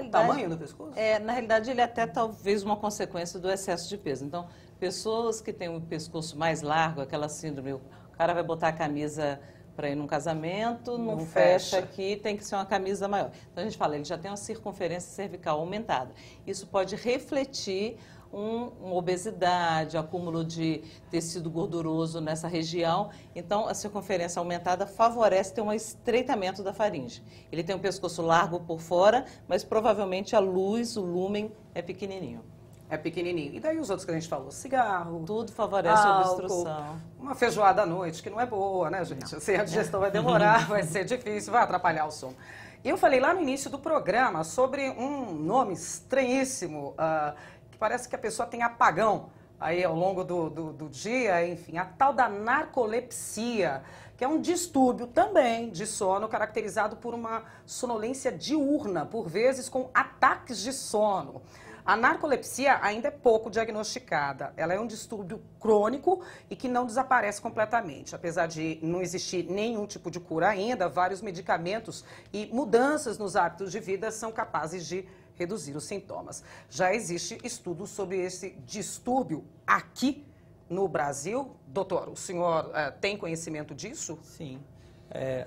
O tamanho do pescoço? Na realidade, ele é até talvez uma consequência do excesso de peso. Então, pessoas que têm um pescoço mais largo, aquela síndrome, o cara vai botar a camisa para ir num casamento, não fecha aqui, tem que ser uma camisa maior. Então, a gente fala, ele já tem uma circunferência cervical aumentada. Isso pode refletir uma obesidade, acúmulo de tecido gorduroso nessa região. Então, a circunferência aumentada favorece ter um estreitamento da faringe. Ele tem um pescoço largo por fora, mas provavelmente a luz, o lúmen, é pequenininho. É pequenininho. E daí os outros que a gente falou, cigarro, tudo favorece a obstrução. Uma feijoada à noite, que não é boa, né, gente? Assim, a digestão vai demorar, vai ser difícil, vai atrapalhar o sono. Eu falei lá no início do programa sobre um nome estranhíssimo, que parece que a pessoa tem apagão aí ao longo do dia, enfim, a tal da narcolepsia, que é um distúrbio também de sono caracterizado por uma sonolência diurna, por vezes com ataques de sono. A narcolepsia ainda é pouco diagnosticada. Ela é um distúrbio crônico e que não desaparece completamente. Apesar de não existir nenhum tipo de cura ainda, vários medicamentos e mudanças nos hábitos de vida são capazes de reduzir os sintomas. Já existe estudo sobre esse distúrbio aqui no Brasil? Doutor, o senhor tem conhecimento disso? Sim.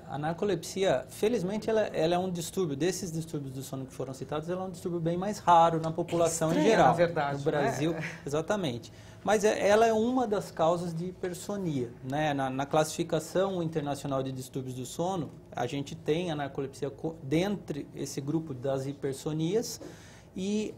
A narcolepsia, felizmente, ela é um distúrbio, desses distúrbios do sono que foram citados, ela é um distúrbio bem mais raro na população em geral. Na verdade, no Brasil, exatamente. Mas ela é uma das causas de hipersonia, né? Na classificação internacional de distúrbios do sono, a gente tem a narcolepsia dentre esse grupo das hipersonias, e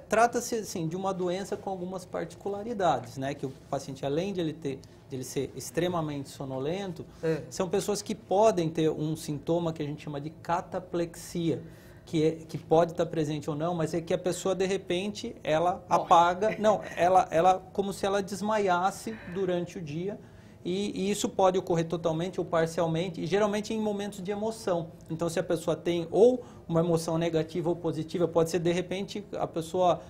trata-se assim, de uma doença com algumas particularidades, né? Que o paciente, além de ele ser extremamente sonolento, são pessoas que podem ter um sintoma que a gente chama de cataplexia, que pode estar presente ou não, mas é que a pessoa, de repente, ela apaga, não, ela como se ela desmaiasse durante o dia, e isso pode ocorrer totalmente ou parcialmente, e geralmente em momentos de emoção. Então, se a pessoa tem ou uma emoção negativa ou positiva, pode ser, de repente, a pessoa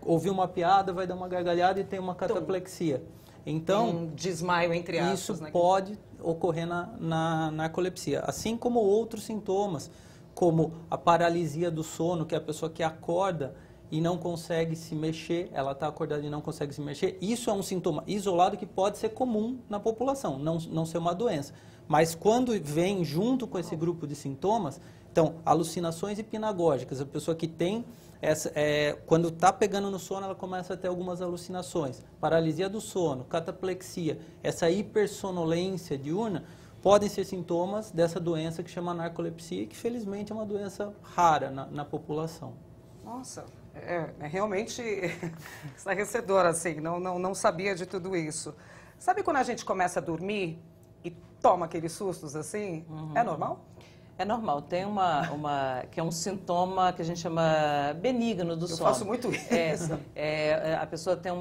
ouvir uma piada, vai dar uma gargalhada e tem uma cataplexia. Então, um desmaio, entre aspas. Isso, né? pode ocorrer na narcolepsia, assim como outros sintomas, como a paralisia do sono, que é a pessoa que acorda e não consegue se mexer, ela está acordada e não consegue se mexer. Isso é um sintoma isolado que pode ser comum na população, não ser uma doença. Mas quando vem junto com esse grupo de sintomas, então, alucinações hipnagógicas, a pessoa que tem, quando está pegando no sono, ela começa a ter algumas alucinações. Paralisia do sono, cataplexia, essa hipersonolência diurna, podem ser sintomas dessa doença que chama narcolepsia e que, felizmente, é uma doença rara na população. Nossa, é realmente esclarecedor, assim, não sabia de tudo isso. Sabe quando a gente começa a dormir e toma aqueles sustos assim? É normal? É normal. Tem que é um sintoma que a gente chama benigno do sono. Eu faço muito isso. A pessoa tem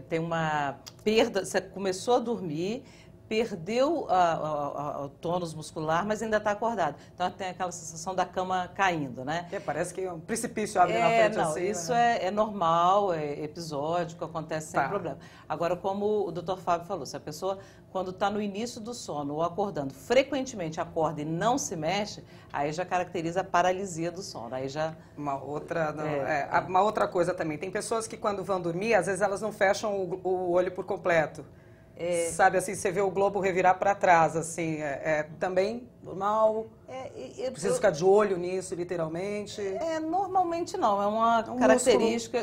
tem uma perda, você começou a dormir, perdeu o tônus muscular, mas ainda está acordado. Então, tem aquela sensação da cama caindo, né? Parece que um precipício abre na frente assim. Isso né? é normal, é episódico, acontece sem problema. Agora, como o Dr. Fábio falou, se a pessoa, quando está no início do sono ou acordando, frequentemente acorda e não se mexe, aí já caracteriza a paralisia do sono. Aí já... Uma outra coisa também, tem pessoas que quando vão dormir, às vezes elas não fecham o olho por completo. Sabe, assim, você vê o globo revirar para trás, assim, também normal? Precisa ficar de olho nisso, literalmente? Normalmente não, é uma característica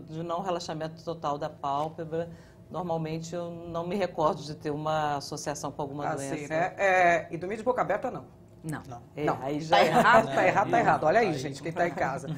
de não relaxamento total da pálpebra. Normalmente eu não me recordo de ter uma associação com alguma doença. Né? E dormir de boca aberta, não? Não. Aí já tá errado. Olha aí, gente, quem tá em casa.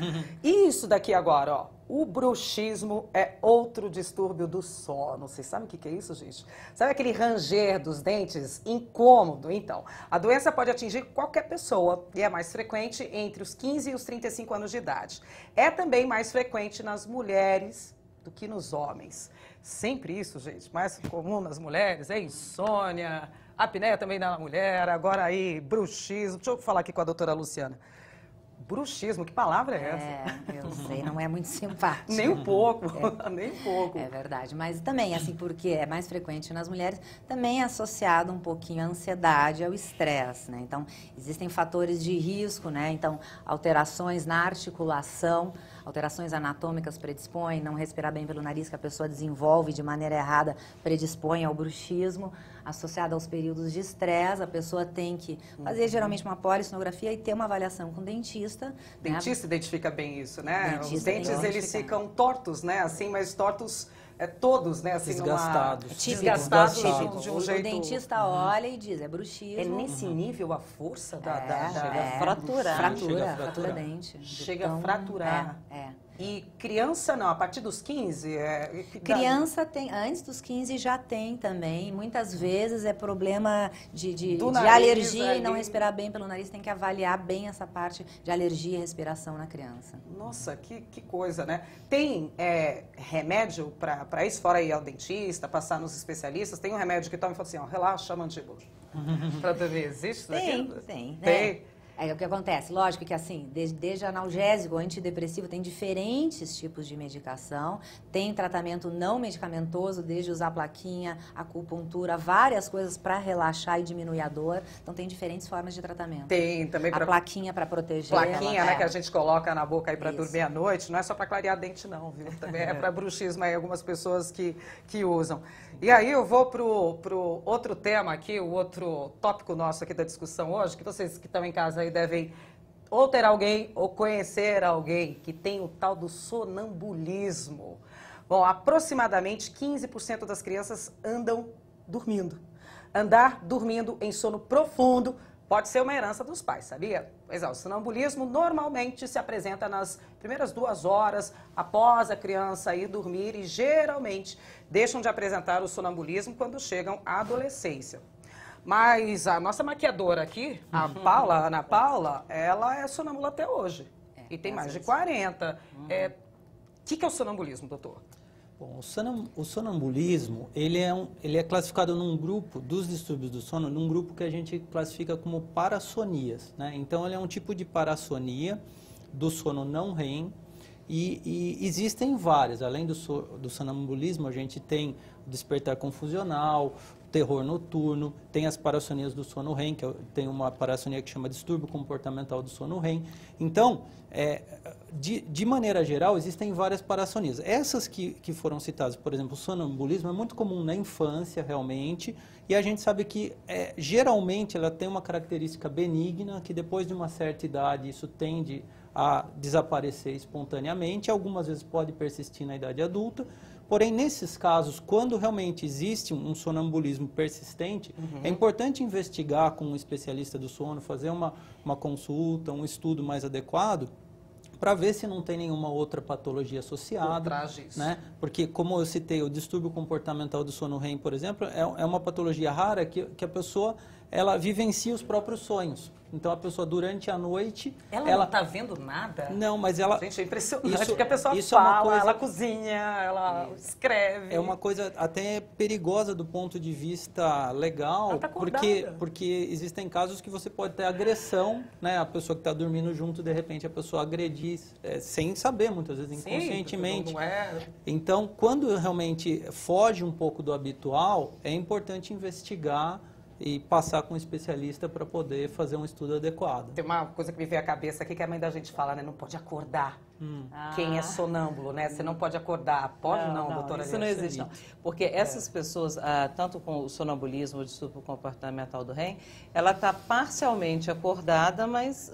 E isso daqui agora, ó. O bruxismo é outro distúrbio do sono. Vocês sabem o que é isso, gente? Sabe aquele ranger dos dentes incômodo? Então, a doença pode atingir qualquer pessoa e é mais frequente entre os 15 e os 35 anos de idade. É também mais frequente nas mulheres do que nos homens. Sempre isso, gente, mais comum nas mulheres, é insônia, apneia também na mulher, agora aí bruxismo. Deixa eu falar aqui com a doutora Luciana. Bruxismo, que palavra é essa? Eu sei, não é muito simpático. Nem um pouco, nem um pouco. É verdade, mas também, assim, porque é mais frequente nas mulheres, também é associado um pouquinho à ansiedade, ao estresse, né? Então, existem fatores de risco, né? Então, alterações na articulação, alterações anatômicas predispõem, não respirar bem pelo nariz que a pessoa desenvolve de maneira errada, predispõe ao bruxismo. Associado aos períodos de estresse, a pessoa tem que fazer geralmente uma polissonografia e ter uma avaliação com o dentista. Dentista identifica bem isso, né? Dentista os dentes, eles ficam tortos, né? Assim, mas tortos todos, né? Assim, desgastados. Desgastados de um jeito. O dentista olha e diz, é bruxismo. É nesse nível a força chega a fraturar. Fratura dente. Chega a fraturar. E criança não, a partir dos 15? Criança tem, antes dos 15 já tem também. Muitas vezes é problema de alergia e não respirar bem pelo nariz. Tem que avaliar bem essa parte de alergia e respiração na criança. Nossa, que coisa, né? Tem remédio para isso? Fora ir ao dentista, passar nos especialistas? Tem um remédio que toma e fala assim, ó, relaxa a mandíbula. Para dormir, existe? Tem. Tem. Aí o que acontece? Lógico que assim, desde analgésico, antidepressivo, tem diferentes tipos de medicação, tem tratamento não medicamentoso, desde usar plaquinha, acupuntura, várias coisas para relaxar e diminuir a dor. Então tem diferentes formas de tratamento. Tem também a plaquinha para proteger. Plaquinha, né, que a gente coloca na boca aí para dormir à noite, não é só para clarear dente não, viu? Também é para bruxismo aí, algumas pessoas que usam. E aí eu vou pro outro tema aqui, o outro tópico nosso aqui da discussão hoje, que vocês que estão em casa aí devem ou ter alguém ou conhecer alguém que tem o tal do sonambulismo. Bom, aproximadamente 15% das crianças andam dormindo. Andar dormindo em sono profundo pode ser uma herança dos pais, sabia? Pois é, o sonambulismo normalmente se apresenta nas primeiras 2 horas após a criança ir dormir e geralmente deixam de apresentar o sonambulismo quando chegam à adolescência. Mas a nossa maquiadora aqui, a Ana Paula, ela é sonâmbula até hoje. E tem mais de 40. O que é o sonambulismo, doutor? Bom, o sonambulismo, ele é classificado num grupo dos distúrbios do sono, num grupo que a gente classifica como parassonias, né? Então, ele é um tipo de parassonia do sono não REM e existem várias. Além do sonambulismo, a gente tem o despertar confusional, terror noturno, tem as parassonias do sono REM, que tem uma parassonia que chama distúrbio comportamental do sono REM. Então, de maneira geral, existem várias parassonias. Essas que foram citadas, por exemplo, o sonambulismo é muito comum na infância, realmente, e a gente sabe que, geralmente, ela tem uma característica benigna, que depois de uma certa idade isso tende a desaparecer espontaneamente, algumas vezes pode persistir na idade adulta. Porém, nesses casos, quando realmente existe um sonambulismo persistente, é importante investigar com um especialista do sono, fazer uma consulta, um estudo mais adequado, para ver se não tem nenhuma outra patologia associada, né? Porque, como eu citei, o distúrbio comportamental do sono REM, por exemplo, é uma patologia rara que a pessoa ela vivencia os próprios sonhos. Então, a pessoa, durante a noite... Ela não está vendo nada? Não, mas ela... Gente, é impressionante, porque a pessoa fala, ela cozinha, ela escreve. É uma coisa até perigosa do ponto de vista legal, porque existem casos que você pode ter agressão, né? A pessoa que está dormindo junto, de repente, a pessoa agredir, sem saber, muitas vezes, inconscientemente. Não é... Então, quando realmente foge um pouco do habitual, é importante investigar e passar com um especialista para poder fazer um estudo adequado. Tem uma coisa que me veio à cabeça aqui que a mãe da gente fala, né? Não pode acordar. Quem é sonâmbulo, né? Você não pode acordar. Pode não, doutora? Isso não existe, não. Porque essas pessoas, tanto com o sonambulismo, o distúrbio comportamental do REM, ela está parcialmente acordada, mas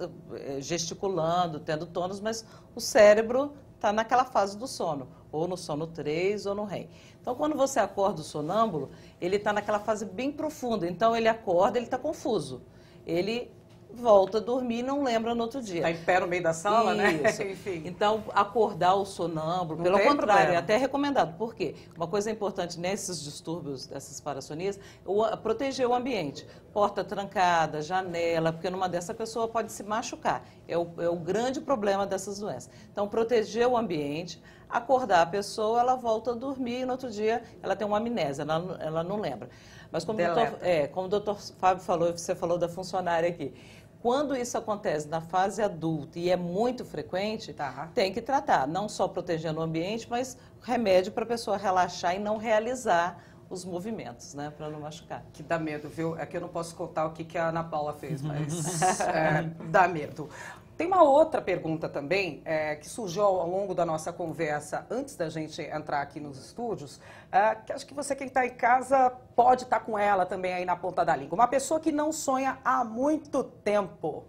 gesticulando, tendo tônus, mas o cérebro está naquela fase do sono, ou no sono 3 ou no REM. Então, quando você acorda o sonâmbulo, ele está naquela fase bem profunda. Então, ele acorda, ele está confuso. Ele volta a dormir e não lembra no outro dia. Está em pé no meio da sala, né? Enfim. Então, acordar o sonâmbulo, pelo contrário, é até recomendado. Por quê? Uma coisa importante nesses distúrbios, dessas parassonias, proteger o ambiente. Porta trancada, janela, porque numa dessa a pessoa pode se machucar. É o grande problema dessas doenças. Então, proteger o ambiente, acordar a pessoa, ela volta a dormir e no outro dia ela tem uma amnésia, ela não lembra. Mas como o doutor Fábio falou, você falou da funcionária aqui, quando isso acontece na fase adulta e é muito frequente, tem que tratar, não só protegendo o ambiente, mas remédio para a pessoa relaxar e não realizar os movimentos, né, para não machucar. Que dá medo, viu? É que eu não posso contar o que a Ana Paula fez, mas dá medo. Tem uma outra pergunta também, que surgiu ao longo da nossa conversa, antes da gente entrar aqui nos estúdios, que acho que você, quem está em casa, pode estar com ela também aí na ponta da língua. Uma pessoa que não sonha há muito tempo,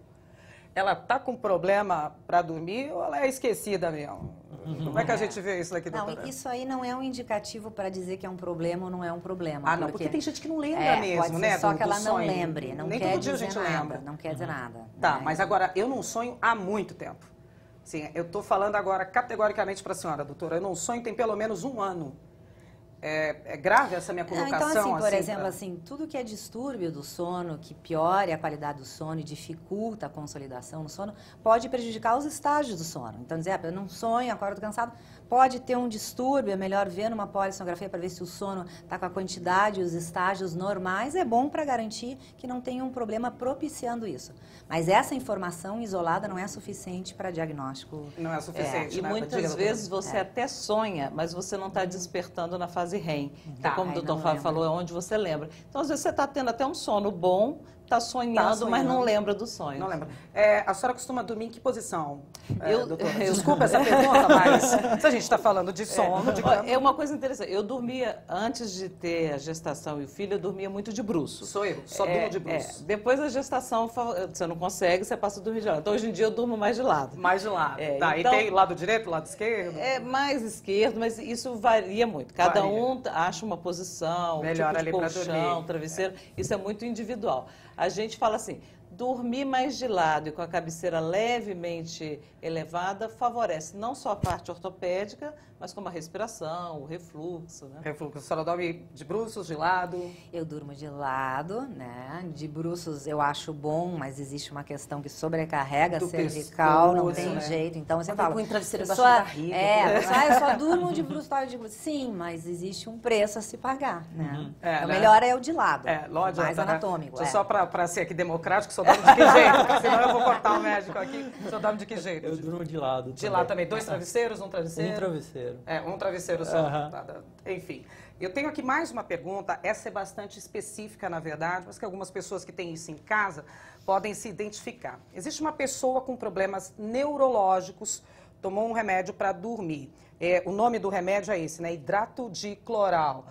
ela está com problema para dormir ou ela é esquecida mesmo? Como é que a gente vê isso daqui, doutora? Não, isso aí não é um indicativo para dizer que é um problema ou não é um problema. Ah, não, porque tem gente que não lembra mesmo, pode ser né? Só que ela não lembre, não Nem quer todo dia dizer a gente nada, lembra. não quer dizer nada. Tá, mas agora, eu não sonho há muito tempo. Sim, eu estou falando agora categoricamente para a senhora, doutora, eu não sonho tem pelo menos 1 ano. É grave essa minha colocação? Então, assim, por exemplo, assim, tudo que é distúrbio do sono, que piore a qualidade do sono e dificulta a consolidação no sono, pode prejudicar os estágios do sono. Então, dizer, eu não sonho, acordo cansado, pode ter um distúrbio, é melhor ver numa polissonografia para ver se o sono está com a quantidade e os estágios normais, é bom para garantir que não tenha um problema propiciando isso. Mas essa informação isolada não é suficiente para diagnóstico. Não é suficiente, E né? muitas vezes você até sonha, mas você não está despertando na fase REM. Então, como o doutor Fábio falou, é onde você lembra. Então, às vezes você está tendo até um sono bom, está sonhando, mas não lembra do sonho. Não lembra. A senhora costuma dormir em que posição, doutora? Desculpa essa pergunta, mas se a gente está falando de sono... É uma coisa interessante. Eu dormia, antes de ter a gestação e o filho, eu dormia muito de bruço. Só durmo de bruço. Depois da gestação, você não consegue, você passa a dormir de lado. Então, hoje em dia, eu durmo mais de lado. Mais de lado. Tá, então, e tem lado direito, lado esquerdo? É mais esquerdo, mas isso varia muito. Cada um acha uma posição, melhor tipo de ali colchão, travesseiro. Isso é muito individual. A gente fala assim, dormir mais de lado e com a cabeceira levemente elevada favorece não só a parte ortopédica, mas como a respiração, o refluxo, né? Refluxo. A senhora dorme de bruços, de lado? Eu durmo de lado, né? De bruços eu acho bom, mas existe uma questão que sobrecarrega a cervical, não tem jeito. Então você fala... Põe travesseiro embaixo da barriga. Eu só durmo de bruço, de bruço. Sim, mas existe um preço a se pagar, né? O melhor é o de lado, lógico, mais anatômico. Só para ser aqui democrático, só dorme de que jeito? Porque senão eu vou cortar o médico aqui. Só dorme de que jeito? Eu durmo de lado. De lado também. 2 travesseiros, um travesseiro? Um travesseiro. Um travesseiro só. Enfim. Eu tenho aqui mais uma pergunta, essa é bastante específica, na verdade, mas que algumas pessoas que têm isso em casa podem se identificar. Existe uma pessoa com problemas neurológicos, tomou um remédio para dormir. O nome do remédio é esse, né? Hidrato de cloral,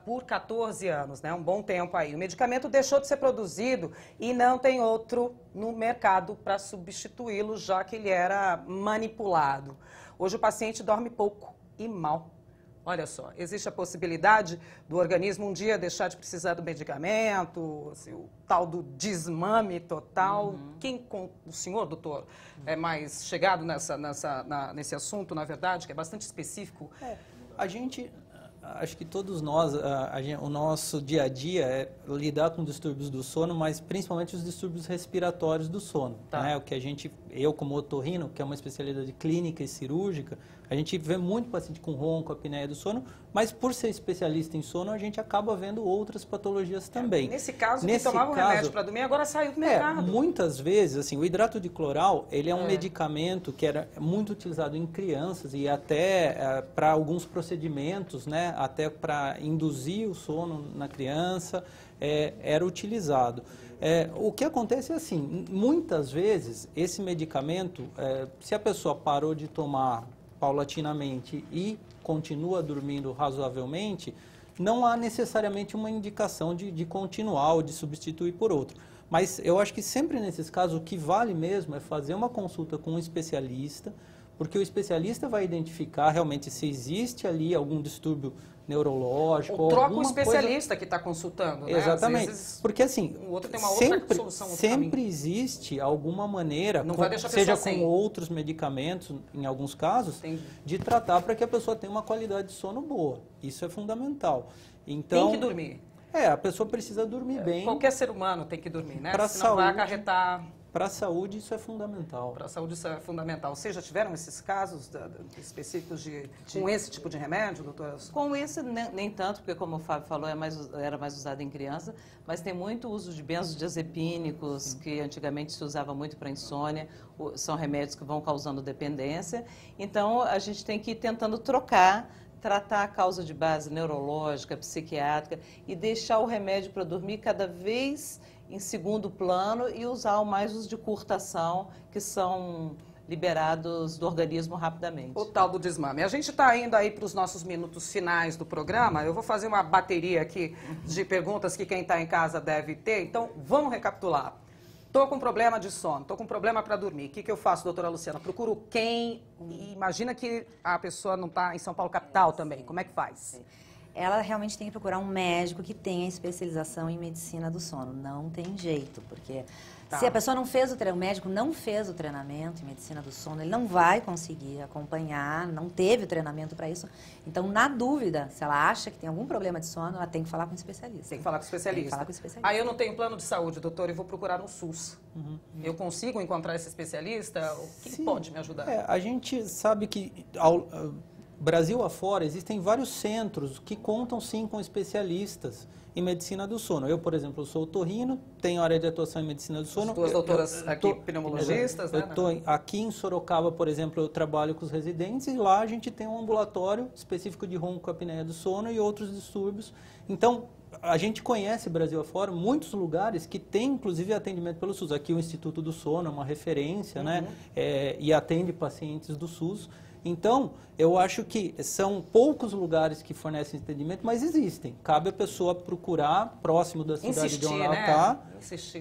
por 14 anos, né? Um bom tempo aí. O medicamento deixou de ser produzido e não tem outro no mercado para substituí-lo, já que ele era manipulado. Hoje o paciente dorme pouco e mal. Olha só, existe a possibilidade do organismo um dia deixar de precisar do medicamento, assim, o tal do desmame total. O senhor, doutor, é mais chegado nesse assunto, na verdade, que é bastante específico? Acho que todos nós, o nosso dia a dia é lidar com distúrbios do sono, mas principalmente os distúrbios respiratórios do sono. Né? O que eu como otorrino, que é uma especialidade clínica e cirúrgica, a gente vê muito paciente com ronco, apneia do sono, mas por ser especialista em sono, a gente acaba vendo outras patologias também. Nesse caso, que tomava um remédio para dormir, agora saiu do mercado. Muitas vezes, assim, o hidrato de cloral, ele é um medicamento que era muito utilizado em crianças e até para alguns procedimentos, né, até para induzir o sono na criança, era utilizado. O que acontece é assim, muitas vezes esse medicamento, se a pessoa parou de tomar paulatinamente e continua dormindo razoavelmente, não há necessariamente uma indicação de continuar ou de substituir por outro. Mas eu acho que sempre nesses casos o que vale mesmo é fazer uma consulta com um especialista, porque o especialista vai identificar realmente se existe ali algum distúrbio neurológico. Ou troca o especialista que está consultando, né? Exatamente. Porque assim, o outro tem uma outra solução. Sempre existe alguma maneira, seja com outros medicamentos, em alguns casos, de tratar para que a pessoa tenha uma qualidade de sono boa. Isso é fundamental. Então, tem que dormir. A pessoa precisa dormir bem. Qualquer ser humano tem que dormir, né? Senão saúde, vai acarretar... Para a saúde isso é fundamental. Para a saúde isso é fundamental. Vocês já tiveram esses casos específicos com esse tipo de remédio, doutora? Com esse nem tanto, porque como o Fábio falou, era mais usado em criança, mas tem muito uso de benzodiazepínicos, que antigamente se usava muito para insônia, são remédios que vão causando dependência. Então a gente tem que ir tentando tratar a causa de base neurológica, psiquiátrica e deixar o remédio para dormir cada vez em segundo plano e usar mais os de curta ação, que são liberados do organismo rapidamente. O tal do desmame. A gente está indo aí para os nossos minutos finais do programa. Eu vou fazer uma bateria aqui de perguntas que quem está em casa deve ter. Então, vamos recapitular. Estou com problema de sono, estou com problema para dormir. O que eu faço, doutora Luciana? Procuro quem? Imagina que a pessoa não está em São Paulo capital também. Como é que faz? Ela realmente tem que procurar um médico que tenha especialização em medicina do sono. Não tem jeito, porque se a pessoa o médico não fez o treinamento em medicina do sono, ele não vai conseguir acompanhar, não teve o treinamento para isso. Então, na dúvida, se ela acha que tem algum problema de sono, ela tem que falar com o especialista. Tem que falar com o especialista. Aí eu não tenho plano de saúde, doutor, e vou procurar no SUS. Eu consigo encontrar esse especialista? O que pode me ajudar? A gente sabe que Brasil afora, existem vários centros que contam sim com especialistas em medicina do sono. Eu, por exemplo, sou otorrino, tenho área de atuação em medicina do sono. As duas doutoras aqui, pneumologistas, né? Eu estou aqui em Sorocaba, por exemplo, eu trabalho com os residentes e lá a gente tem um ambulatório específico de ronco-apneia do sono e outros distúrbios. Então, a gente conhece Brasil afora muitos lugares que tem, inclusive, atendimento pelo SUS. Aqui o Instituto do Sono é uma referência, né? E atende pacientes do SUS. Então, eu acho que são poucos lugares que fornecem atendimento, mas existem. Cabe a pessoa procurar próximo da cidade de onde ela está,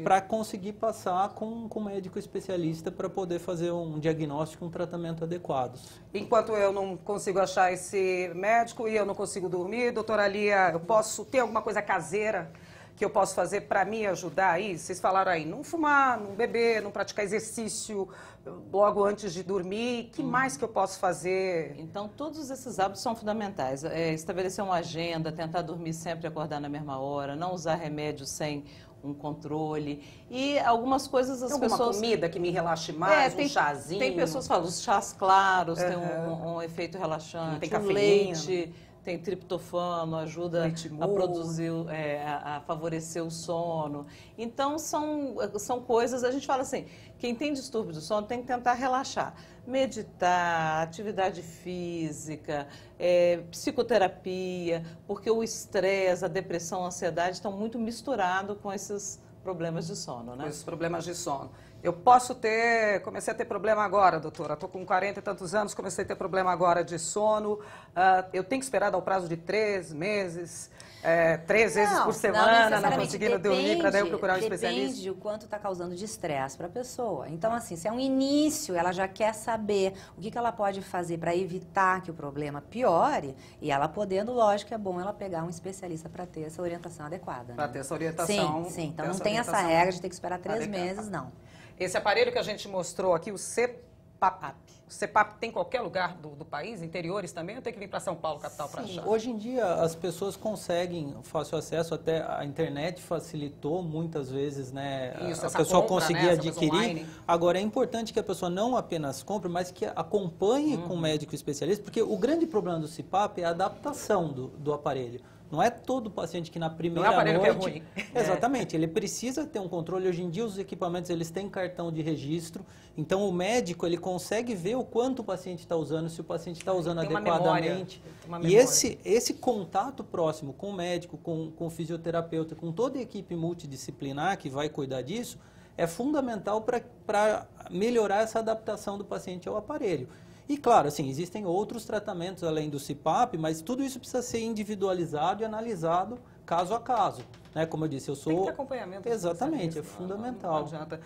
para conseguir passar com um médico especialista para poder fazer um diagnóstico, um tratamento adequados. Enquanto eu não consigo achar esse médico e eu não consigo dormir, doutora Lia, eu posso ter alguma coisa caseira que eu posso fazer para me ajudar aí? Vocês falaram aí, não fumar, não beber, não praticar exercício logo antes de dormir. Que mais que eu posso fazer? Então, todos esses hábitos são fundamentais. Estabelecer uma agenda, tentar dormir sempre e acordar na mesma hora, não usar remédio sem um controle. E algumas coisas as pessoas... Alguma comida que me relaxe mais, um chazinho? Tem pessoas que falam, os chás claros têm um efeito relaxante, tem o leite... Tem triptofano, ajuda a produzir, a favorecer o sono. Então, são coisas, a gente fala assim, quem tem distúrbio do sono tem que tentar relaxar. Meditar, atividade física, psicoterapia, porque o estresse, a depressão, a ansiedade estão muito misturados com esses problemas de sono, né? Com esses problemas de sono. Eu comecei a ter problema agora, doutora. Estou com 40 e tantos anos, comecei a ter problema agora de sono. Eu tenho que esperar dar o prazo de 3 meses, 3 vezes por semana, não conseguindo dormir, para daí eu procurar um especialista? Depende o quanto está causando de estresse para a pessoa. Então, assim, se é um início, ela já quer saber o que ela pode fazer para evitar que o problema piore, e ela podendo, lógico, é bom ela pegar um especialista para ter essa orientação adequada. Para ter essa orientação. Sim. Então, não tem essa regra de ter que esperar 3 meses, não. Esse aparelho que a gente mostrou aqui, o CPAP. O CPAP tem em qualquer lugar do país, interiores também, ou tem que vir para São Paulo, capital, para achar? Hoje em dia as pessoas conseguem fácil acesso, até a internet facilitou muitas vezes, né? Isso, a pessoa conseguir adquirir. Online. Agora, é importante que a pessoa não apenas compre, mas que acompanhe com um médico especialista, porque o grande problema do CPAP é a adaptação do aparelho. Não é todo paciente que na primeira noite... Não é aparelho que é ruim. Exatamente, ele precisa ter um controle. Hoje em dia os equipamentos eles têm cartão de registro, então o médico ele consegue ver o quanto o paciente está usando, se o paciente está usando adequadamente. E esse contato próximo com o médico, com o fisioterapeuta, com toda a equipe multidisciplinar que vai cuidar disso, é fundamental para melhorar essa adaptação do paciente ao aparelho. E, claro, assim, existem outros tratamentos além do CPAP, mas tudo isso precisa ser individualizado e analisado caso a caso. Né? Como eu disse, eu sou... Tem que ter acompanhamento. Exatamente, é fundamental. Não adianta.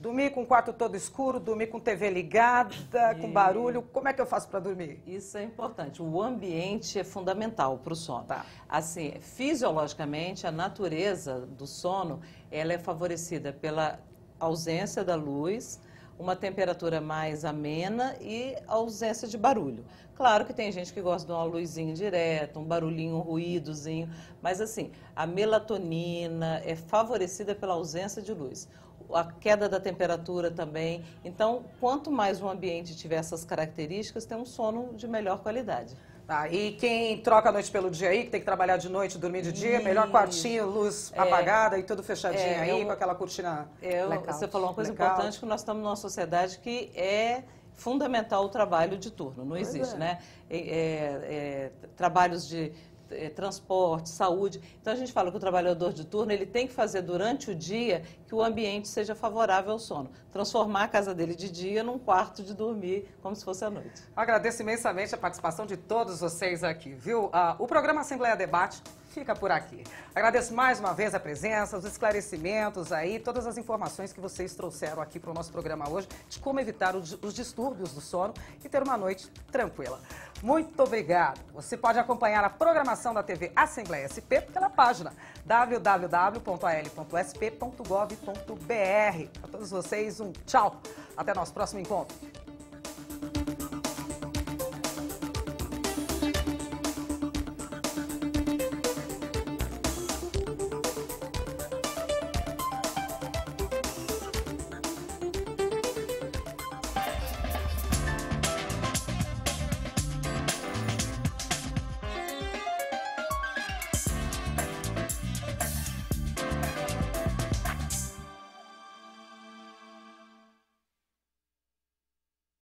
Dormir com o quarto todo escuro, dormir com TV ligada, com barulho, como é que eu faço para dormir? Isso é importante. O ambiente é fundamental para o sono. Tá. Assim, fisiologicamente, a natureza do sono, ela é favorecida pela ausência da luz, uma temperatura mais amena e ausência de barulho. Claro que tem gente que gosta de uma luzinha direta, um barulhinho, um ruídozinho, mas assim, a melatonina é favorecida pela ausência de luz. A queda da temperatura também. Então, quanto mais um ambiente tiver essas características, tem um sono de melhor qualidade. Tá, e quem troca a noite pelo dia aí, que tem que trabalhar de noite e dormir de dia, melhor quartinho, luz apagada e tudo fechadinho aí, com aquela cortina blackout. Você falou uma coisa importante, que nós estamos numa sociedade que é fundamental o trabalho de turno, não existe, né? Trabalhos de transporte, saúde. Então, a gente fala que o trabalhador de turno ele tem que fazer durante o dia que o ambiente seja favorável ao sono. Transformar a casa dele de dia num quarto de dormir, como se fosse à noite. Agradeço imensamente a participação de todos vocês aqui, viu? O programa Assembleia Debate fica por aqui. Agradeço mais uma vez a presença, os esclarecimentos aí, todas as informações que vocês trouxeram aqui para o nosso programa hoje, de como evitar os distúrbios do sono e ter uma noite tranquila. Muito obrigado. Você pode acompanhar a programação da TV Assembleia SP pela página www.al.sp.gov.br. A todos vocês, um tchau. Até nosso próximo encontro.